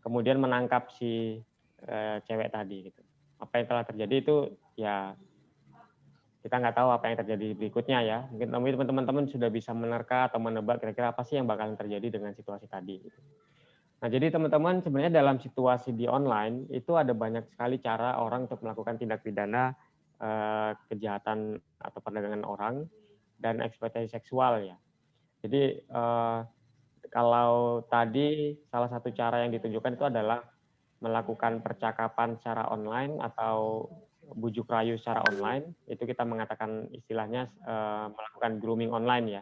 kemudian menangkap si cewek tadi gitu. Apa yang telah terjadi itu ya kita nggak tahu apa yang terjadi berikutnya ya. Mungkin teman-teman sudah bisa menerka atau menebak kira-kira apa sih yang bakalan terjadi dengan situasi tadi. Gitu. Nah, jadi teman-teman sebenarnya dalam situasi di online itu ada banyak sekali cara orang untuk melakukan tindak pidana kejahatan atau perdagangan orang dan eksploitasi seksual ya. Jadi kalau tadi salah satu cara yang ditunjukkan itu adalah melakukan percakapan secara online atau bujuk rayu secara online, itu kita mengatakan istilahnya melakukan grooming online ya.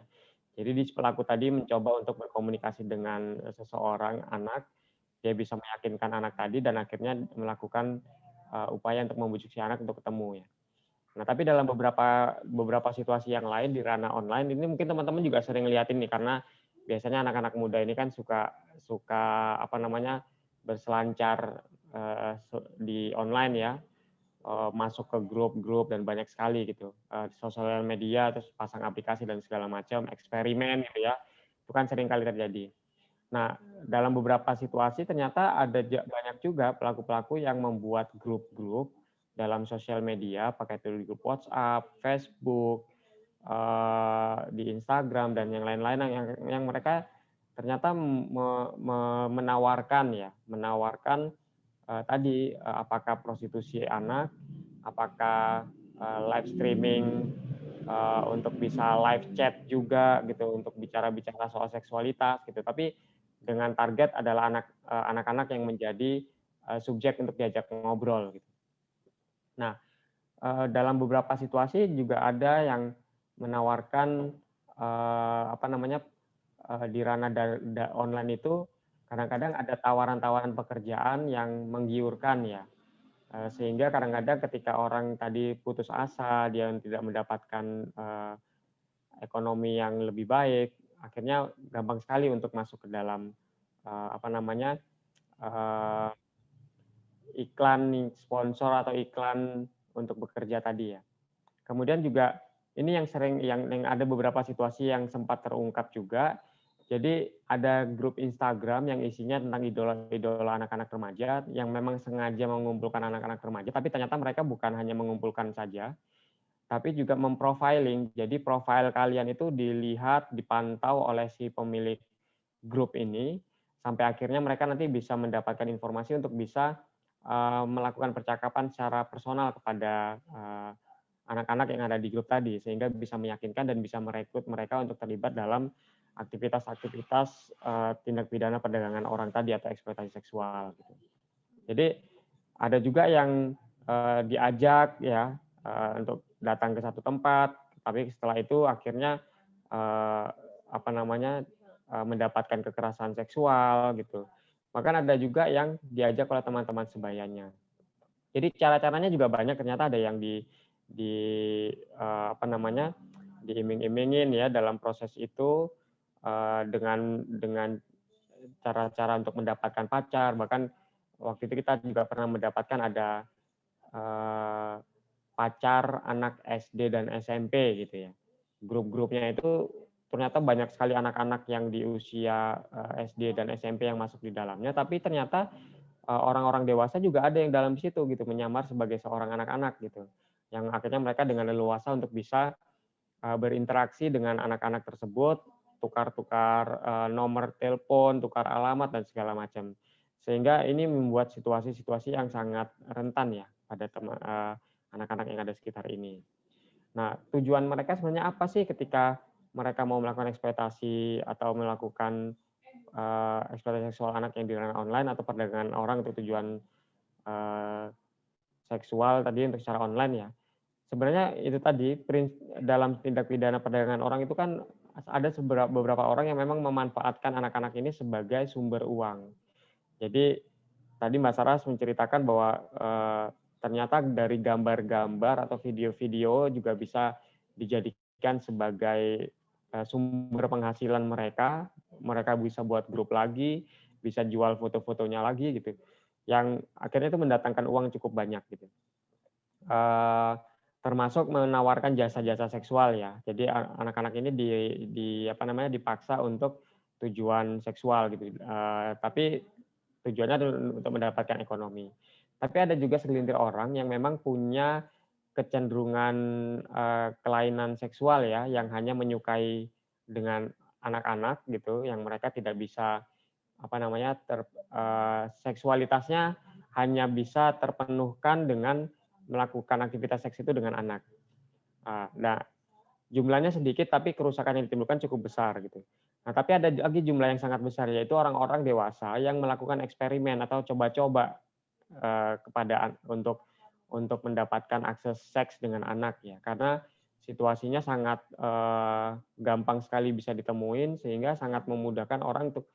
Jadi pelaku tadi mencoba untuk berkomunikasi dengan seseorang anak, dia bisa meyakinkan anak tadi dan akhirnya melakukan upaya untuk membujuk si anak untuk ketemu ya. Nah, tapi dalam beberapa situasi yang lain di ranah online ini mungkin teman-teman juga sering lihat ini karena biasanya anak-anak muda ini kan suka berselancar di online ya, masuk ke grup-grup dan banyak sekali gitu, sosial media terus pasang aplikasi dan segala macam, eksperimen gitu ya, itu kan sering kali terjadi. Nah, dalam beberapa situasi ternyata ada banyak juga pelaku-pelaku yang membuat grup-grup dalam sosial media, pakai itu di grup WhatsApp, Facebook, di Instagram dan yang lain-lain yang mereka ternyata menawarkan tadi apakah prostitusi anak, apakah live streaming untuk bisa live chat juga gitu untuk bicara-bicara soal seksualitas gitu. Tapi dengan target adalah anak-anak yang menjadi subjek untuk diajak ngobrol gitu. Nah, dalam beberapa situasi juga ada yang menawarkan di ranah online itu kadang-kadang ada tawaran-tawaran pekerjaan yang menggiurkan ya, sehingga kadang-kadang ketika orang tadi putus asa, dia tidak mendapatkan ekonomi yang lebih baik, akhirnya gampang sekali untuk masuk ke dalam iklan sponsor atau iklan untuk bekerja tadi ya. Kemudian juga ini yang ada beberapa situasi yang sempat terungkap juga, Jadi ada grup Instagram yang isinya tentang idola-idola anak-anak remaja yang memang sengaja mengumpulkan anak-anak remaja, tapi ternyata mereka bukan hanya mengumpulkan saja, tapi juga memprofiling. Jadi profil kalian itu dilihat, dipantau oleh si pemilik grup ini, sampai akhirnya mereka nanti bisa mendapatkan informasi untuk bisa melakukan percakapan secara personal kepada anak-anak yang ada di grup tadi, sehingga bisa meyakinkan dan bisa merekrut mereka untuk terlibat dalam aktivitas-aktivitas tindak pidana perdagangan orang tadi atau eksploitasi seksual. Gitu. Jadi ada juga yang diajak ya untuk datang ke satu tempat, tapi setelah itu akhirnya mendapatkan kekerasan seksual gitu. Bahkan ada juga yang diajak oleh teman-teman sebayanya. Jadi cara-caranya juga banyak, ternyata ada yang diiming-imingin ya dalam proses itu dengan cara-cara untuk mendapatkan pacar. Bahkan waktu itu kita juga pernah mendapatkan ada pacar anak SD dan SMP gitu ya. Grup-grupnya itu ternyata banyak sekali anak-anak yang di usia SD dan SMP yang masuk di dalamnya, tapi ternyata orang-orang dewasa juga ada yang dalam situ gitu, menyamar sebagai seorang anak-anak gitu. Yang akhirnya mereka dengan leluasa untuk bisa berinteraksi dengan anak-anak tersebut, tukar-tukar nomor telepon, tukar alamat dan segala macam. Sehingga ini membuat situasi-situasi yang sangat rentan ya pada anak-anak yang ada sekitar ini. Nah, tujuan mereka sebenarnya apa sih ketika mereka mau melakukan eksploitasi atau melakukan eksploitasi seksual anak yang di ranah online atau perdagangan orang untuk tujuan seksual tadi untuk secara online ya. Sebenarnya itu tadi dalam tindak pidana perdagangan orang itu kan ada beberapa orang yang memang memanfaatkan anak-anak ini sebagai sumber uang. Jadi tadi Mbak Saras menceritakan bahwa ternyata dari gambar-gambar atau video-video juga bisa dijadikan sebagai sumber penghasilan mereka. Mereka bisa buat grup lagi, bisa jual foto-fotonya lagi gitu. Yang akhirnya itu mendatangkan uang cukup banyak gitu. Termasuk menawarkan jasa-jasa seksual ya. Jadi anak-anak ini dipaksa untuk tujuan seksual gitu. Tapi tujuannya untuk mendapatkan ekonomi. Tapi ada juga segelintir orang yang memang punya kecenderungan kelainan seksual ya, yang hanya menyukai dengan anak-anak gitu, yang mereka tidak bisa seksualitasnya hanya bisa terpenuhkan dengan melakukan aktivitas seks itu dengan anak. Nah, jumlahnya sedikit tapi kerusakan yang ditimbulkan cukup besar gitu. Nah, tapi ada lagi jumlah yang sangat besar, yaitu orang-orang dewasa yang melakukan eksperimen atau coba-coba untuk mendapatkan akses seks dengan anak ya, karena situasinya sangat gampang sekali bisa ditemuin, sehingga sangat memudahkan orang untuk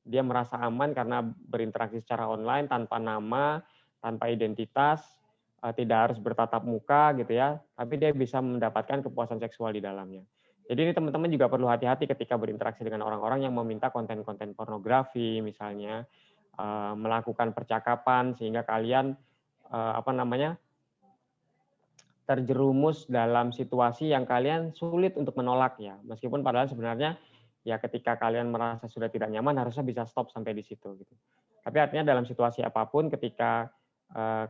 dia merasa aman karena berinteraksi secara online tanpa nama, tanpa identitas, tidak harus bertatap muka gitu ya, tapi dia bisa mendapatkan kepuasan seksual di dalamnya. Jadi ini teman-teman juga perlu hati-hati ketika berinteraksi dengan orang-orang yang meminta konten-konten pornografi misalnya, melakukan percakapan sehingga kalian terjerumus dalam situasi yang kalian sulit untuk menolak ya, meskipun padahal sebenarnya ya ketika kalian merasa sudah tidak nyaman harusnya bisa stop sampai di situ gitu. Tapi artinya dalam situasi apapun ketika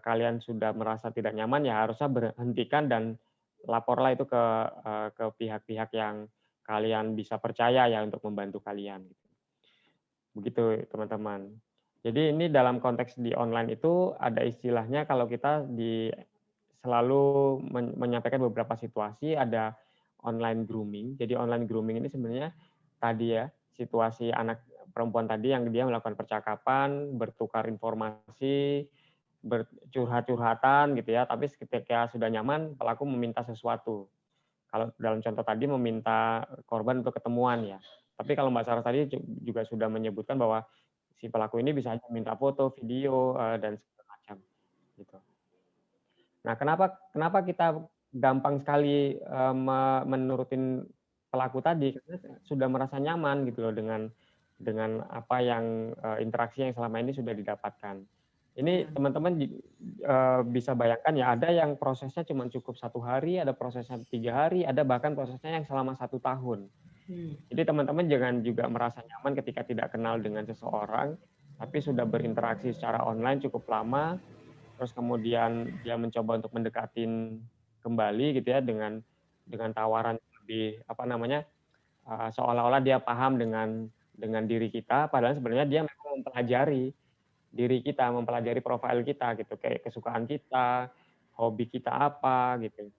kalian sudah merasa tidak nyaman ya harusnya berhentikan dan laporlah itu ke pihak-pihak yang kalian bisa percaya ya untuk membantu kalian. Begitu teman-teman. Jadi ini dalam konteks di online itu ada istilahnya kalau kita selalu menyampaikan beberapa situasi, ada online grooming. Jadi online grooming ini sebenarnya tadi ya situasi anak perempuan tadi yang dia melakukan percakapan, bertukar informasi, bercurhat-curhatan gitu ya, tapi ketika sudah nyaman pelaku meminta sesuatu. Kalau dalam contoh tadi meminta korban untuk ketemuan ya. Tapi kalau Mbak Sarah tadi juga sudah menyebutkan bahwa si pelaku ini bisa minta foto, video dan segala macam gitu. Nah, kenapa kita gampang sekali menurutin pelaku tadi? Karena sudah merasa nyaman gitu loh dengan apa yang interaksi yang selama ini sudah didapatkan. Ini teman-teman bisa bayangkan ya, ada yang prosesnya cuma cukup 1 hari, ada prosesnya 3 hari, ada bahkan prosesnya yang selama 1 tahun. Jadi teman-teman jangan juga merasa nyaman ketika tidak kenal dengan seseorang, tapi sudah berinteraksi secara online cukup lama, terus kemudian dia mencoba untuk mendekatin kembali gitu ya dengan tawaran lebih seolah-olah dia paham dengan diri kita, padahal sebenarnya dia memang mempelajari diri kita, mempelajari profil kita gitu, kayak kesukaan kita, hobi kita apa gitu,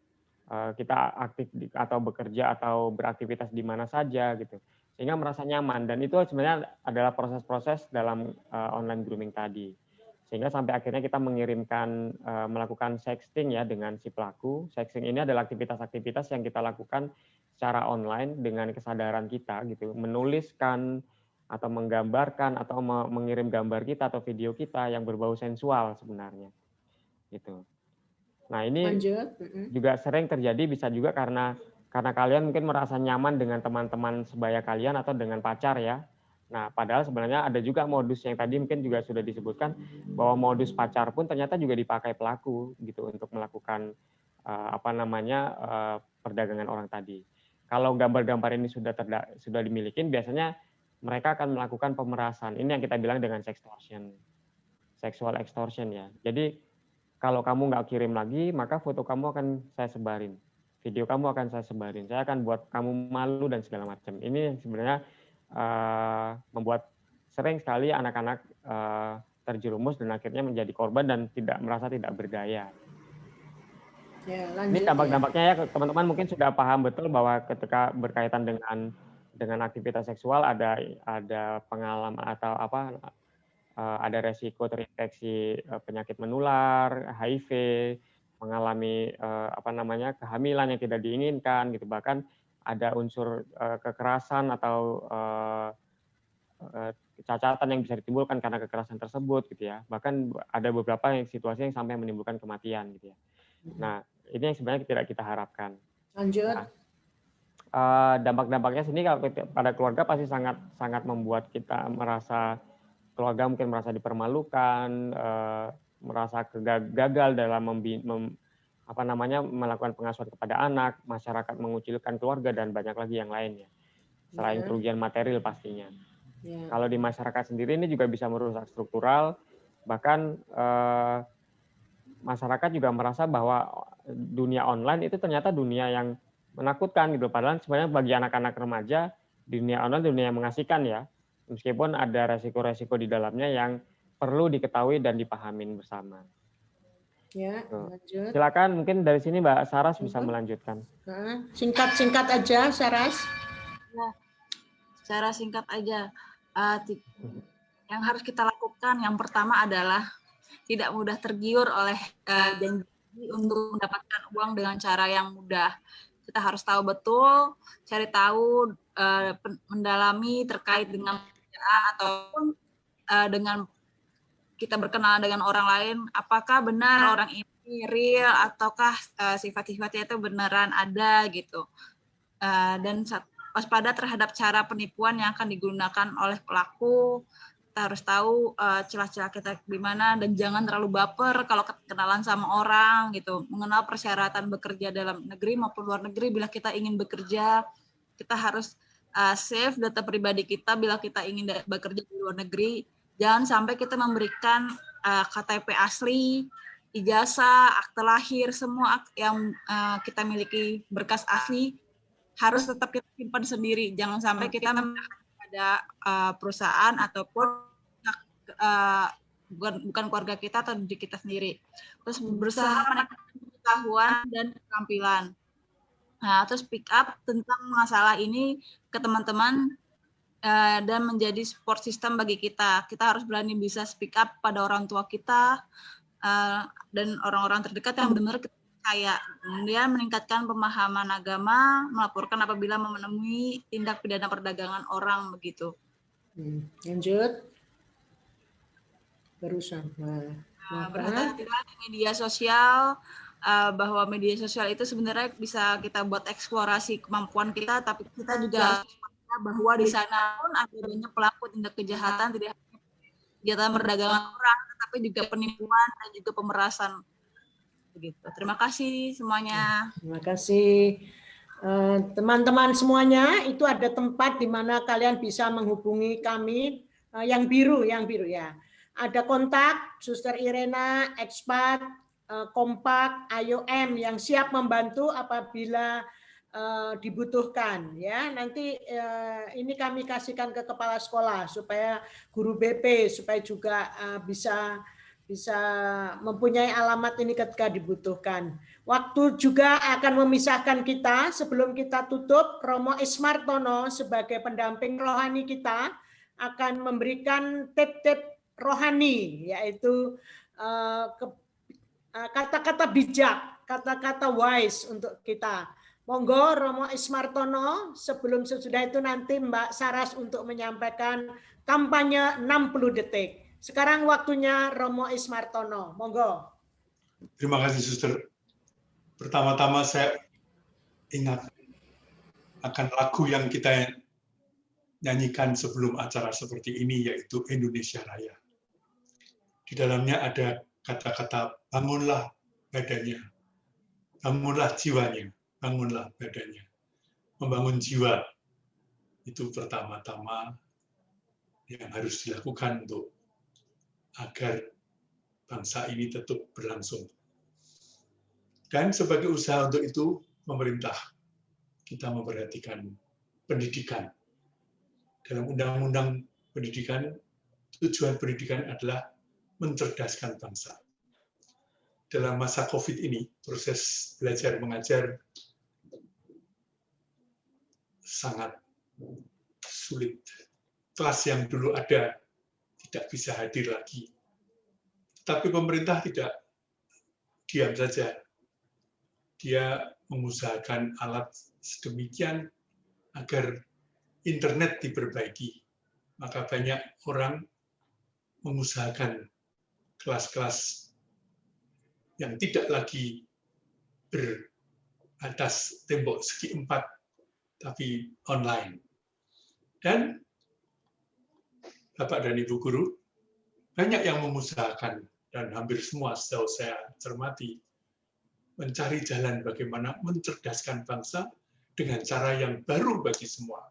kita aktif atau bekerja atau beraktivitas di mana saja gitu, sehingga merasa nyaman. Dan itu sebenarnya adalah proses-proses dalam online grooming tadi, sehingga sampai akhirnya kita mengirimkan melakukan sexting ya dengan si pelaku. Sexting ini adalah aktivitas-aktivitas yang kita lakukan secara online dengan kesadaran kita gitu, menuliskan atau menggambarkan atau mengirim gambar kita atau video kita yang berbau sensual sebenarnya gitu. Nah ini juga sering terjadi, bisa juga karena kalian mungkin merasa nyaman dengan teman-teman sebaya kalian atau dengan pacar ya. Nah padahal sebenarnya ada juga modus yang tadi mungkin juga sudah disebutkan, bahwa modus pacar pun ternyata juga dipakai pelaku gitu untuk melakukan perdagangan orang tadi. Kalau gambar-gambar ini sudah dimiliki, biasanya mereka akan melakukan pemerasan. Ini yang kita bilang dengan sextortion, sexual extortion ya. Jadi kalau kamu nggak kirim lagi, maka foto kamu akan saya sebarin, video kamu akan saya sebarin, saya akan buat kamu malu dan segala macam. Ini sebenarnya membuat sering sekali anak-anak terjerumus dan akhirnya menjadi korban dan merasa tidak berdaya. Ya, lanjut, ini dampak-dampaknya ya teman-teman mungkin sudah paham betul bahwa ketika berkaitan dengan aktivitas seksual ada pengalaman atau ada resiko terinfeksi penyakit menular, HIV, mengalami kehamilan yang tidak diinginkan gitu, bahkan ada unsur kekerasan atau kecacatan yang bisa ditimbulkan karena kekerasan tersebut gitu ya. Bahkan ada beberapa situasi yang sampai menimbulkan kematian gitu ya. Nah, ini yang sebenarnya tidak kita harapkan. Lanjut. Nah, dampak-dampaknya sini kalau pada keluarga pasti sangat membuat kita keluarga mungkin merasa dipermalukan, merasa gagal dalam melakukan pengasuhan kepada anak, masyarakat mengucilkan keluarga dan banyak lagi yang lainnya. Selain kerugian material pastinya. Kalau di masyarakat sendiri ini juga bisa merusak struktural, bahkan masyarakat juga merasa bahwa dunia online itu ternyata dunia yang menakutkan gitu. Padahal sebenarnya bagi anak-anak remaja, dunia online dunia yang mengasihkan ya. Meskipun ada resiko-resiko di dalamnya yang perlu diketahui dan dipahamin bersama. Ya, lanjut. Silakan mungkin dari sini Mbak Saras bisa melanjutkan. Singkat-singkat aja, Saras. Ya, secara singkat aja. Yang harus kita lakukan yang pertama adalah tidak mudah tergiur oleh janji untuk mendapatkan uang dengan cara yang mudah. Kita harus tahu betul, cari tahu, mendalami terkait dengan pekerjaan ataupun dengan kita berkenalan dengan orang lain, apakah benar orang ini real ataukah sifat-sifatnya itu beneran ada gitu. Dan waspada terhadap cara penipuan yang akan digunakan oleh pelaku. Kita harus tahu celah-celah kita di mana dan jangan terlalu baper kalau kenalan sama orang gitu. Mengenal persyaratan bekerja dalam negeri maupun luar negeri. Bila kita ingin bekerja, kita harus save data pribadi kita bila kita ingin bekerja di luar negeri. Jangan sampai kita memberikan KTP asli, ijazah, akte lahir, semua yang kita miliki berkas asli harus tetap kita simpan sendiri. Jangan sampai kita ada perusahaan ataupun bukan keluarga kita atau diri kita sendiri. Terus berusaha meningkatkan pengetahuan dan keterampilan. Nah, terus pick up tentang masalah ini ke teman-teman dan menjadi support system bagi kita. Kita harus berani bisa speak up pada orang tua kita dan orang-orang terdekat yang benar kita percaya. Kemudian meningkatkan pemahaman agama, melaporkan apabila menemui tindak pidana perdagangan orang begitu. Lanjut. Barusan. Berhati-hatilah di media sosial, bahwa media sosial itu sebenarnya bisa kita buat eksplorasi kemampuan kita, tapi kita juga bahwa di sana pun ada banyak pelaku tindak kejahatan, tidak hanya kejahatan perdagangan orang, tetapi juga penipuan dan juga pemerasan. Begitu. Terima kasih semuanya. Terima kasih. Teman-teman semuanya, itu ada tempat di mana kalian bisa menghubungi kami. Yang biru ya. Ada kontak Suster Irena, Ekspat, Kompak, IOM yang siap membantu apabila dibutuhkan ya. Nanti ini kami kasihkan ke kepala sekolah supaya guru BP supaya juga bisa mempunyai alamat ini ketika dibutuhkan. Waktu juga akan memisahkan kita. Sebelum kita tutup, Romo Ismartono sebagai pendamping rohani kita akan memberikan tip-tip rohani, yaitu kata-kata bijak, kata-kata wise untuk kita. Monggo Romo Ismartono, sebelum sesudah itu nanti Mbak Saras untuk menyampaikan kampanye 60 detik. Sekarang waktunya Romo Ismartono, monggo. Terima kasih Suster. Pertama-tama saya ingat akan lagu yang kita nyanyikan sebelum acara seperti ini, yaitu Indonesia Raya. Di dalamnya ada kata-kata bangunlah badannya, bangunlah jiwanya, bangunlah badannya. Membangun jiwa itu pertama-tama yang harus dilakukan untuk agar bangsa ini tetap berlangsung. Dan sebagai usaha untuk itu, pemerintah kita memperhatikan pendidikan. Dalam Undang-Undang Pendidikan, tujuan pendidikan adalah mencerdaskan bangsa. Dalam masa COVID ini, proses belajar mengajar sangat sulit. Kelas yang dulu ada tidak bisa hadir lagi. Tapi pemerintah tidak diam saja. Dia mengusahakan alat sedemikian agar internet diperbaiki. Maka banyak orang mengusahakan kelas-kelas yang tidak lagi beratas tembok segi 4, tapi online. Dan Bapak dan Ibu Guru, banyak yang mengusahakan, dan hampir semua sejauh saya cermati, mencari jalan bagaimana mencerdaskan bangsa dengan cara yang baru bagi semua.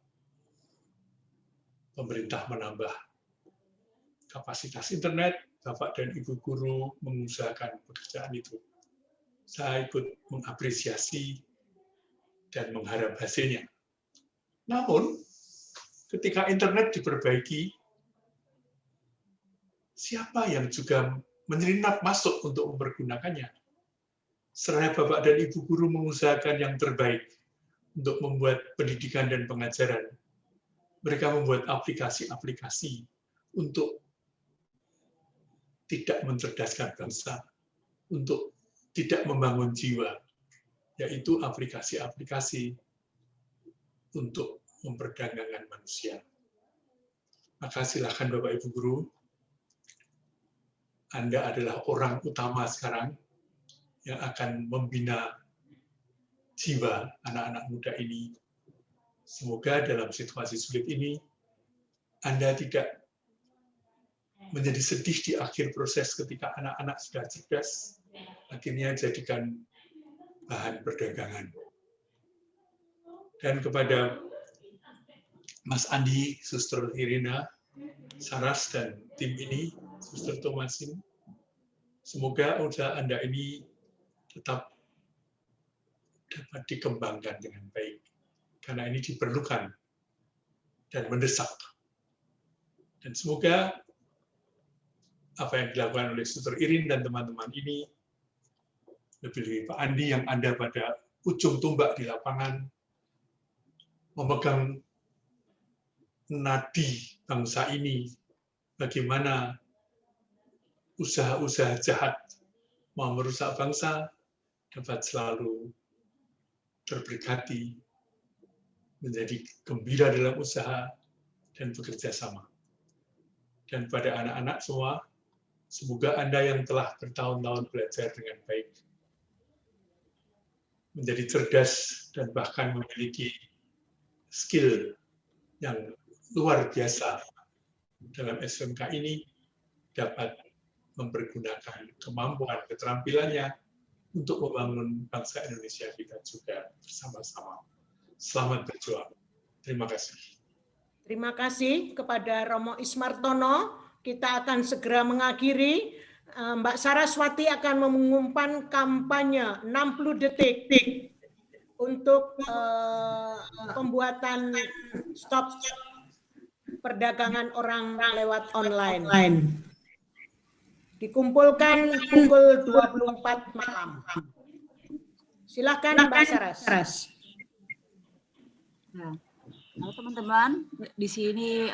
Pemerintah menambah kapasitas internet, Bapak dan Ibu Guru mengusahakan pekerjaan itu. Saya ikut mengapresiasi dan mengharap hasilnya. Namun, ketika internet diperbaiki, siapa yang juga menyelinap masuk untuk mempergunakannya? Seraya Bapak dan Ibu Guru mengusahakan yang terbaik untuk membuat pendidikan dan pengajaran. Mereka membuat aplikasi-aplikasi untuk tidak mencerdaskan bangsa, untuk tidak membangun jiwa, yaitu aplikasi-aplikasi untuk memperdagangkan manusia. Maka silakan Bapak Ibu Guru, Anda adalah orang utama sekarang yang akan membina jiwa anak-anak muda ini. Semoga dalam situasi sulit ini, Anda tidak menjadi sedih di akhir proses ketika anak-anak sudah cerdas, akhirnya jadikan bahan perdagangan. Dan kepada Mas Andi, Suster Irina, Saras, dan tim ini, Suster Thomasin, semoga usaha Anda ini tetap dapat dikembangkan dengan baik, karena ini diperlukan dan mendesak. Dan semoga apa yang dilakukan oleh Suster Irin dan teman-teman ini, lebih-lebih Pak Andi yang Anda pada ujung tombak di lapangan, memegang nadi bangsa ini, bagaimana usaha-usaha jahat mau merusak bangsa dapat selalu terberkati, menjadi gembira dalam usaha, dan bekerja sama. Dan pada anak-anak semua, semoga Anda yang telah bertahun-tahun belajar dengan baik, menjadi cerdas dan bahkan memiliki skill yang luar biasa dalam SMK ini, dapat mempergunakan kemampuan, keterampilannya untuk membangun bangsa Indonesia kita juga bersama-sama. Selamat berjuang. Terima kasih. Terima kasih kepada Romo Ismartono. Kita akan segera mengakhiri. Mbak Saraswati akan mengumumkan kampanye 60 detik untuk pembuatan stop perdagangan orang lewat online. Dikumpulkan pukul 24 malam. Silakan Mbak Saras. Nah, teman-teman, di sini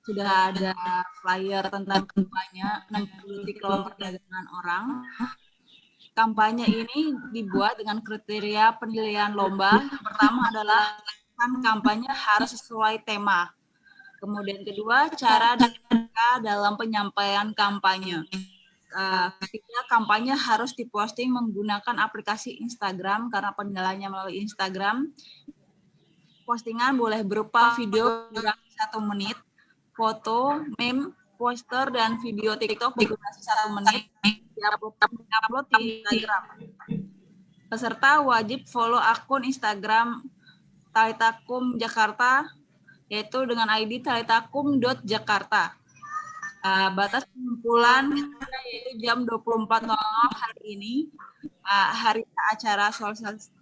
sudah ada flyer tentang kampanye 60 detik lawan perdagangan orang. Kampanye ini dibuat dengan kriteria penilaian lomba. Yang pertama adalah kampanye harus sesuai tema. Kemudian kedua, cara dan dalam penyampaian kampanye. Ketiga, kampanye harus diposting menggunakan aplikasi Instagram karena penilaiannya melalui Instagram. Postingan boleh berupa video durasi 1 menit, foto, meme, poster, dan video TikTok berdurasi 1 menit diupload di Instagram. Peserta wajib follow akun Instagram Talitakum Jakarta, yaitu dengan ID talitakum.jakarta. Batas pengumpulan yaitu jam 24.00 hari ini, hari acara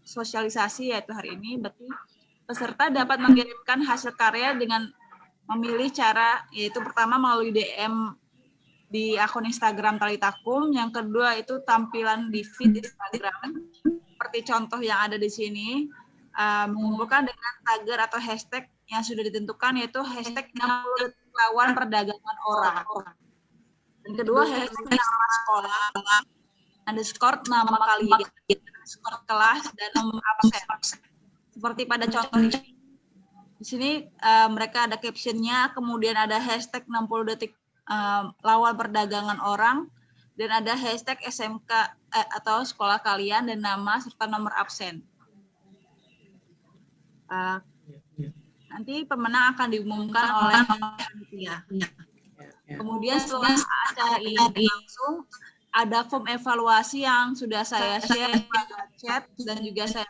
sosialisasi yaitu hari ini. Berarti peserta dapat mengirimkan hasil karya dengan memilih cara, yaitu pertama melalui DM di akun Instagram Talitakum, yang kedua itu tampilan di feed Instagram, seperti contoh yang ada di sini, mengumpulkan dengan tagar atau hashtag yang sudah ditentukan, yaitu hashtag 60 detik lawan perdagangan orang. Dan kedua, hashtag nama sekolah, underscore nama kalian, underscore kelas, dan nomor absen. Seperti pada contoh di sini, mereka ada captionnya, kemudian ada hashtag 60 detik lawan perdagangan orang, dan ada hashtag SMK atau sekolah kalian, dan nama serta nomor absen. Nanti pemenang akan diumumkan oleh panitia. Kemudian setelah acara ini berlangsung, ada form evaluasi yang sudah saya share di chat dan juga saya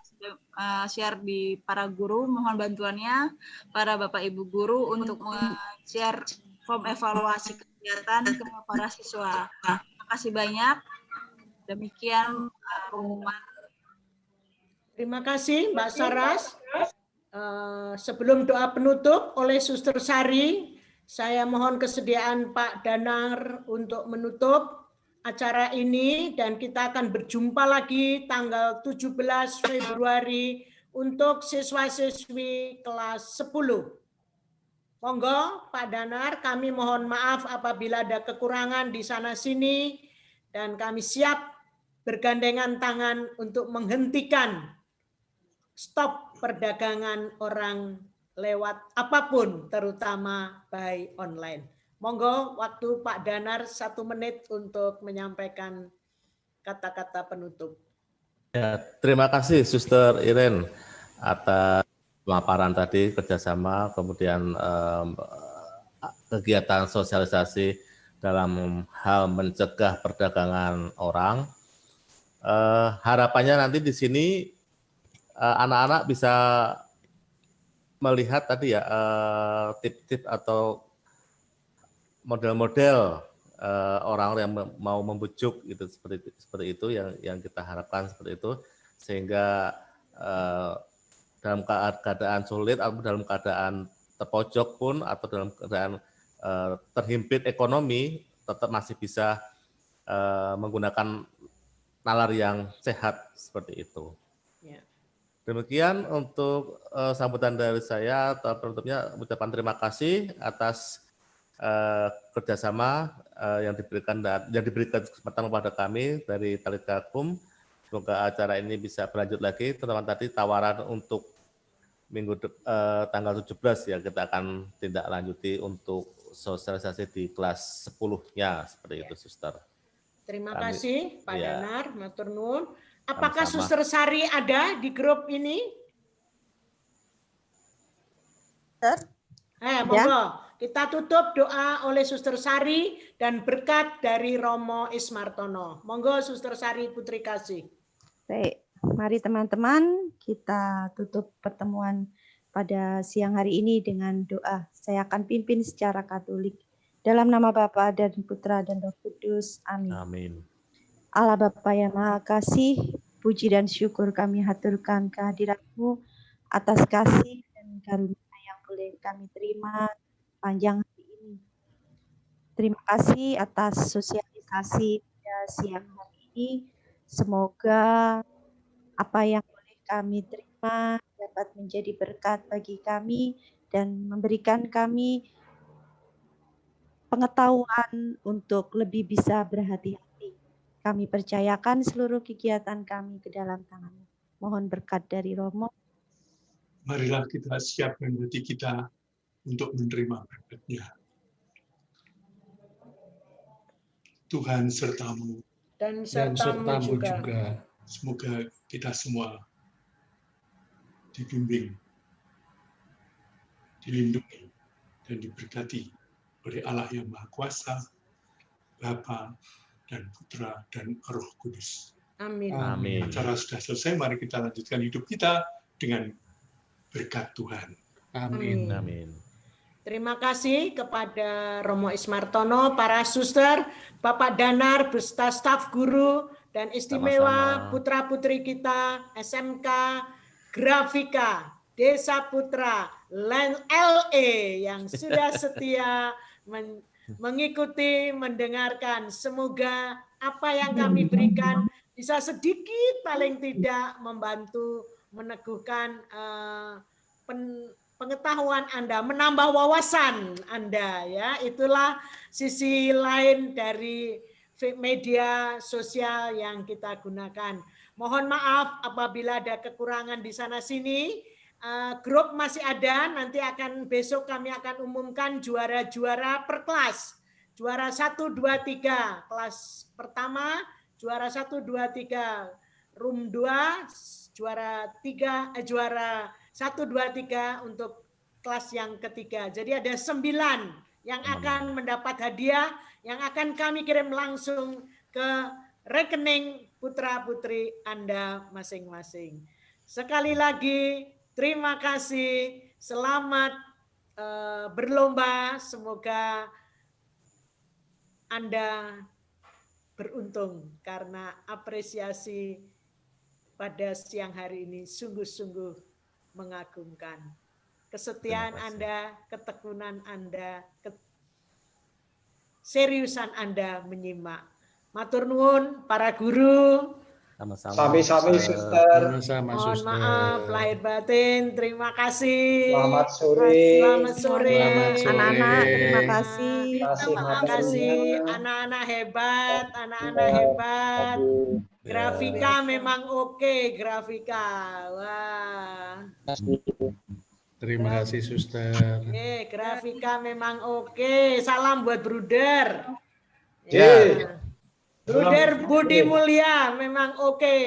share di para guru. Mohon bantuannya para Bapak Ibu guru untuk share form evaluasi kegiatan ke para siswa. Terima kasih banyak. Demikian pengumuman. Terima kasih Mbak Saras. Sebelum doa penutup oleh Suster Sari, saya mohon kesediaan Pak Danar untuk menutup acara ini, dan kita akan berjumpa lagi tanggal 17 Februari untuk siswa-siswi kelas 10. Monggo Pak Danar, kami mohon maaf apabila ada kekurangan di sana-sini, dan kami siap bergandengan tangan untuk menghentikan stop perdagangan orang lewat apapun, terutama by online. Monggo waktu Pak Danar 1 menit untuk menyampaikan kata-kata penutup. Ya, terima kasih Suster Iren atas pemaparan tadi, kerjasama, kemudian kegiatan sosialisasi dalam hal mencegah perdagangan orang. Harapannya nanti di sini anak-anak bisa melihat tadi ya tip-tip atau model-model orang yang mau membujuk gitu, seperti itu yang kita harapkan seperti itu, sehingga dalam keadaan sulit atau dalam keadaan terpojok pun atau dalam keadaan terhimpit ekonomi tetap masih bisa menggunakan nalar yang sehat seperti itu. Ya. Demikian untuk sambutan dari saya, atau penutupnya ucapan terima kasih atas kerjasama yang diberikan kesempatan kepada kami dari Talitakum. Semoga acara ini bisa berlanjut lagi. Teman-teman tadi tawaran untuk minggu tanggal 17 ya, kita akan tindak lanjuti untuk sosialisasi di kelas 10-nya seperti itu, Suster. Terima kasih Pak ya. Danar, matur nuwun. Apakah Sama-sama. Suster Sari ada di grup ini? Monggo. Kita tutup doa oleh Suster Sari dan berkat dari Romo Ismartono. Monggo Suster Sari Putri Kasih. Baik, Mari teman-teman kita tutup pertemuan pada siang hari ini dengan doa. Saya akan pimpin secara Katolik. Dalam nama Bapa dan Putra dan Roh Kudus. Amin. Amin. Allah Bapa yang Maha Kasih, puji dan syukur kami haturkan kehadirat-Mu atas kasih dan karunia yang boleh kami terima panjang hari ini. Terima kasih atas sosialisasi pada siang hari ini. Semoga apa yang boleh kami terima dapat menjadi berkat bagi kami dan memberikan kami pengetahuan untuk lebih bisa berhati-hati. Kami percayakan seluruh kegiatan kami ke dalam tangan-Mu. Mohon berkat dari Romo. Marilah kita siapkan hati kita untuk menerima berkat-Nya. Tuhan sertamu Dan sertamu juga. Semoga kita semua dibimbing, dilindungi, dan diberkati oleh Allah yang Maha Kuasa, Bapa dan Putra dan Roh Kudus. Amin. Amin. Acara sudah selesai, mari kita lanjutkan hidup kita dengan berkat Tuhan. Amin. Amin. Terima kasih kepada Romo Ismartono, para suster, Bapak Danar, beserta staf guru, dan istimewa putra-putri kita, SMK, Grafika, Desa Putra, LE yang sudah setia mengikuti, mendengarkan. Semoga apa yang kami berikan bisa sedikit paling tidak membantu meneguhkan pengetahuan Anda, menambah wawasan Anda, ya. Itulah sisi lain dari media sosial yang kita gunakan. Mohon maaf apabila ada kekurangan di sana sini. Grup masih ada, nanti besok kami akan umumkan juara-juara per kelas. Juara 1, 2, 3, kelas pertama, juara 1, 2, 3, room 2, juara 1, 2, 3 untuk kelas yang ketiga. Jadi ada 9 yang akan mendapat hadiah, yang akan kami kirim langsung ke rekening putra-putri Anda masing-masing. Sekali lagi, terima kasih, selamat berlomba, semoga Anda beruntung karena apresiasi pada siang hari ini sungguh-sungguh mengagumkan. Kesetiaan Anda, ketekunan Anda, seriusan Anda menyimak. Matur nuwun para guru. Sama-sama. Sami-sami, Suster. Mohon maaf lahir batin. Terima kasih. Selamat sore. Selamat sore. Anak-anak, terima kasih. Terima kasih. Anak-anak hebat. Anak-anak hebat. Grafika memang oke, Grafika. Wah. Terima kasih, Suster. Oke, Grafika memang oke. Salam buat Bruder. Ya. Bruder Budi Mulya memang oke.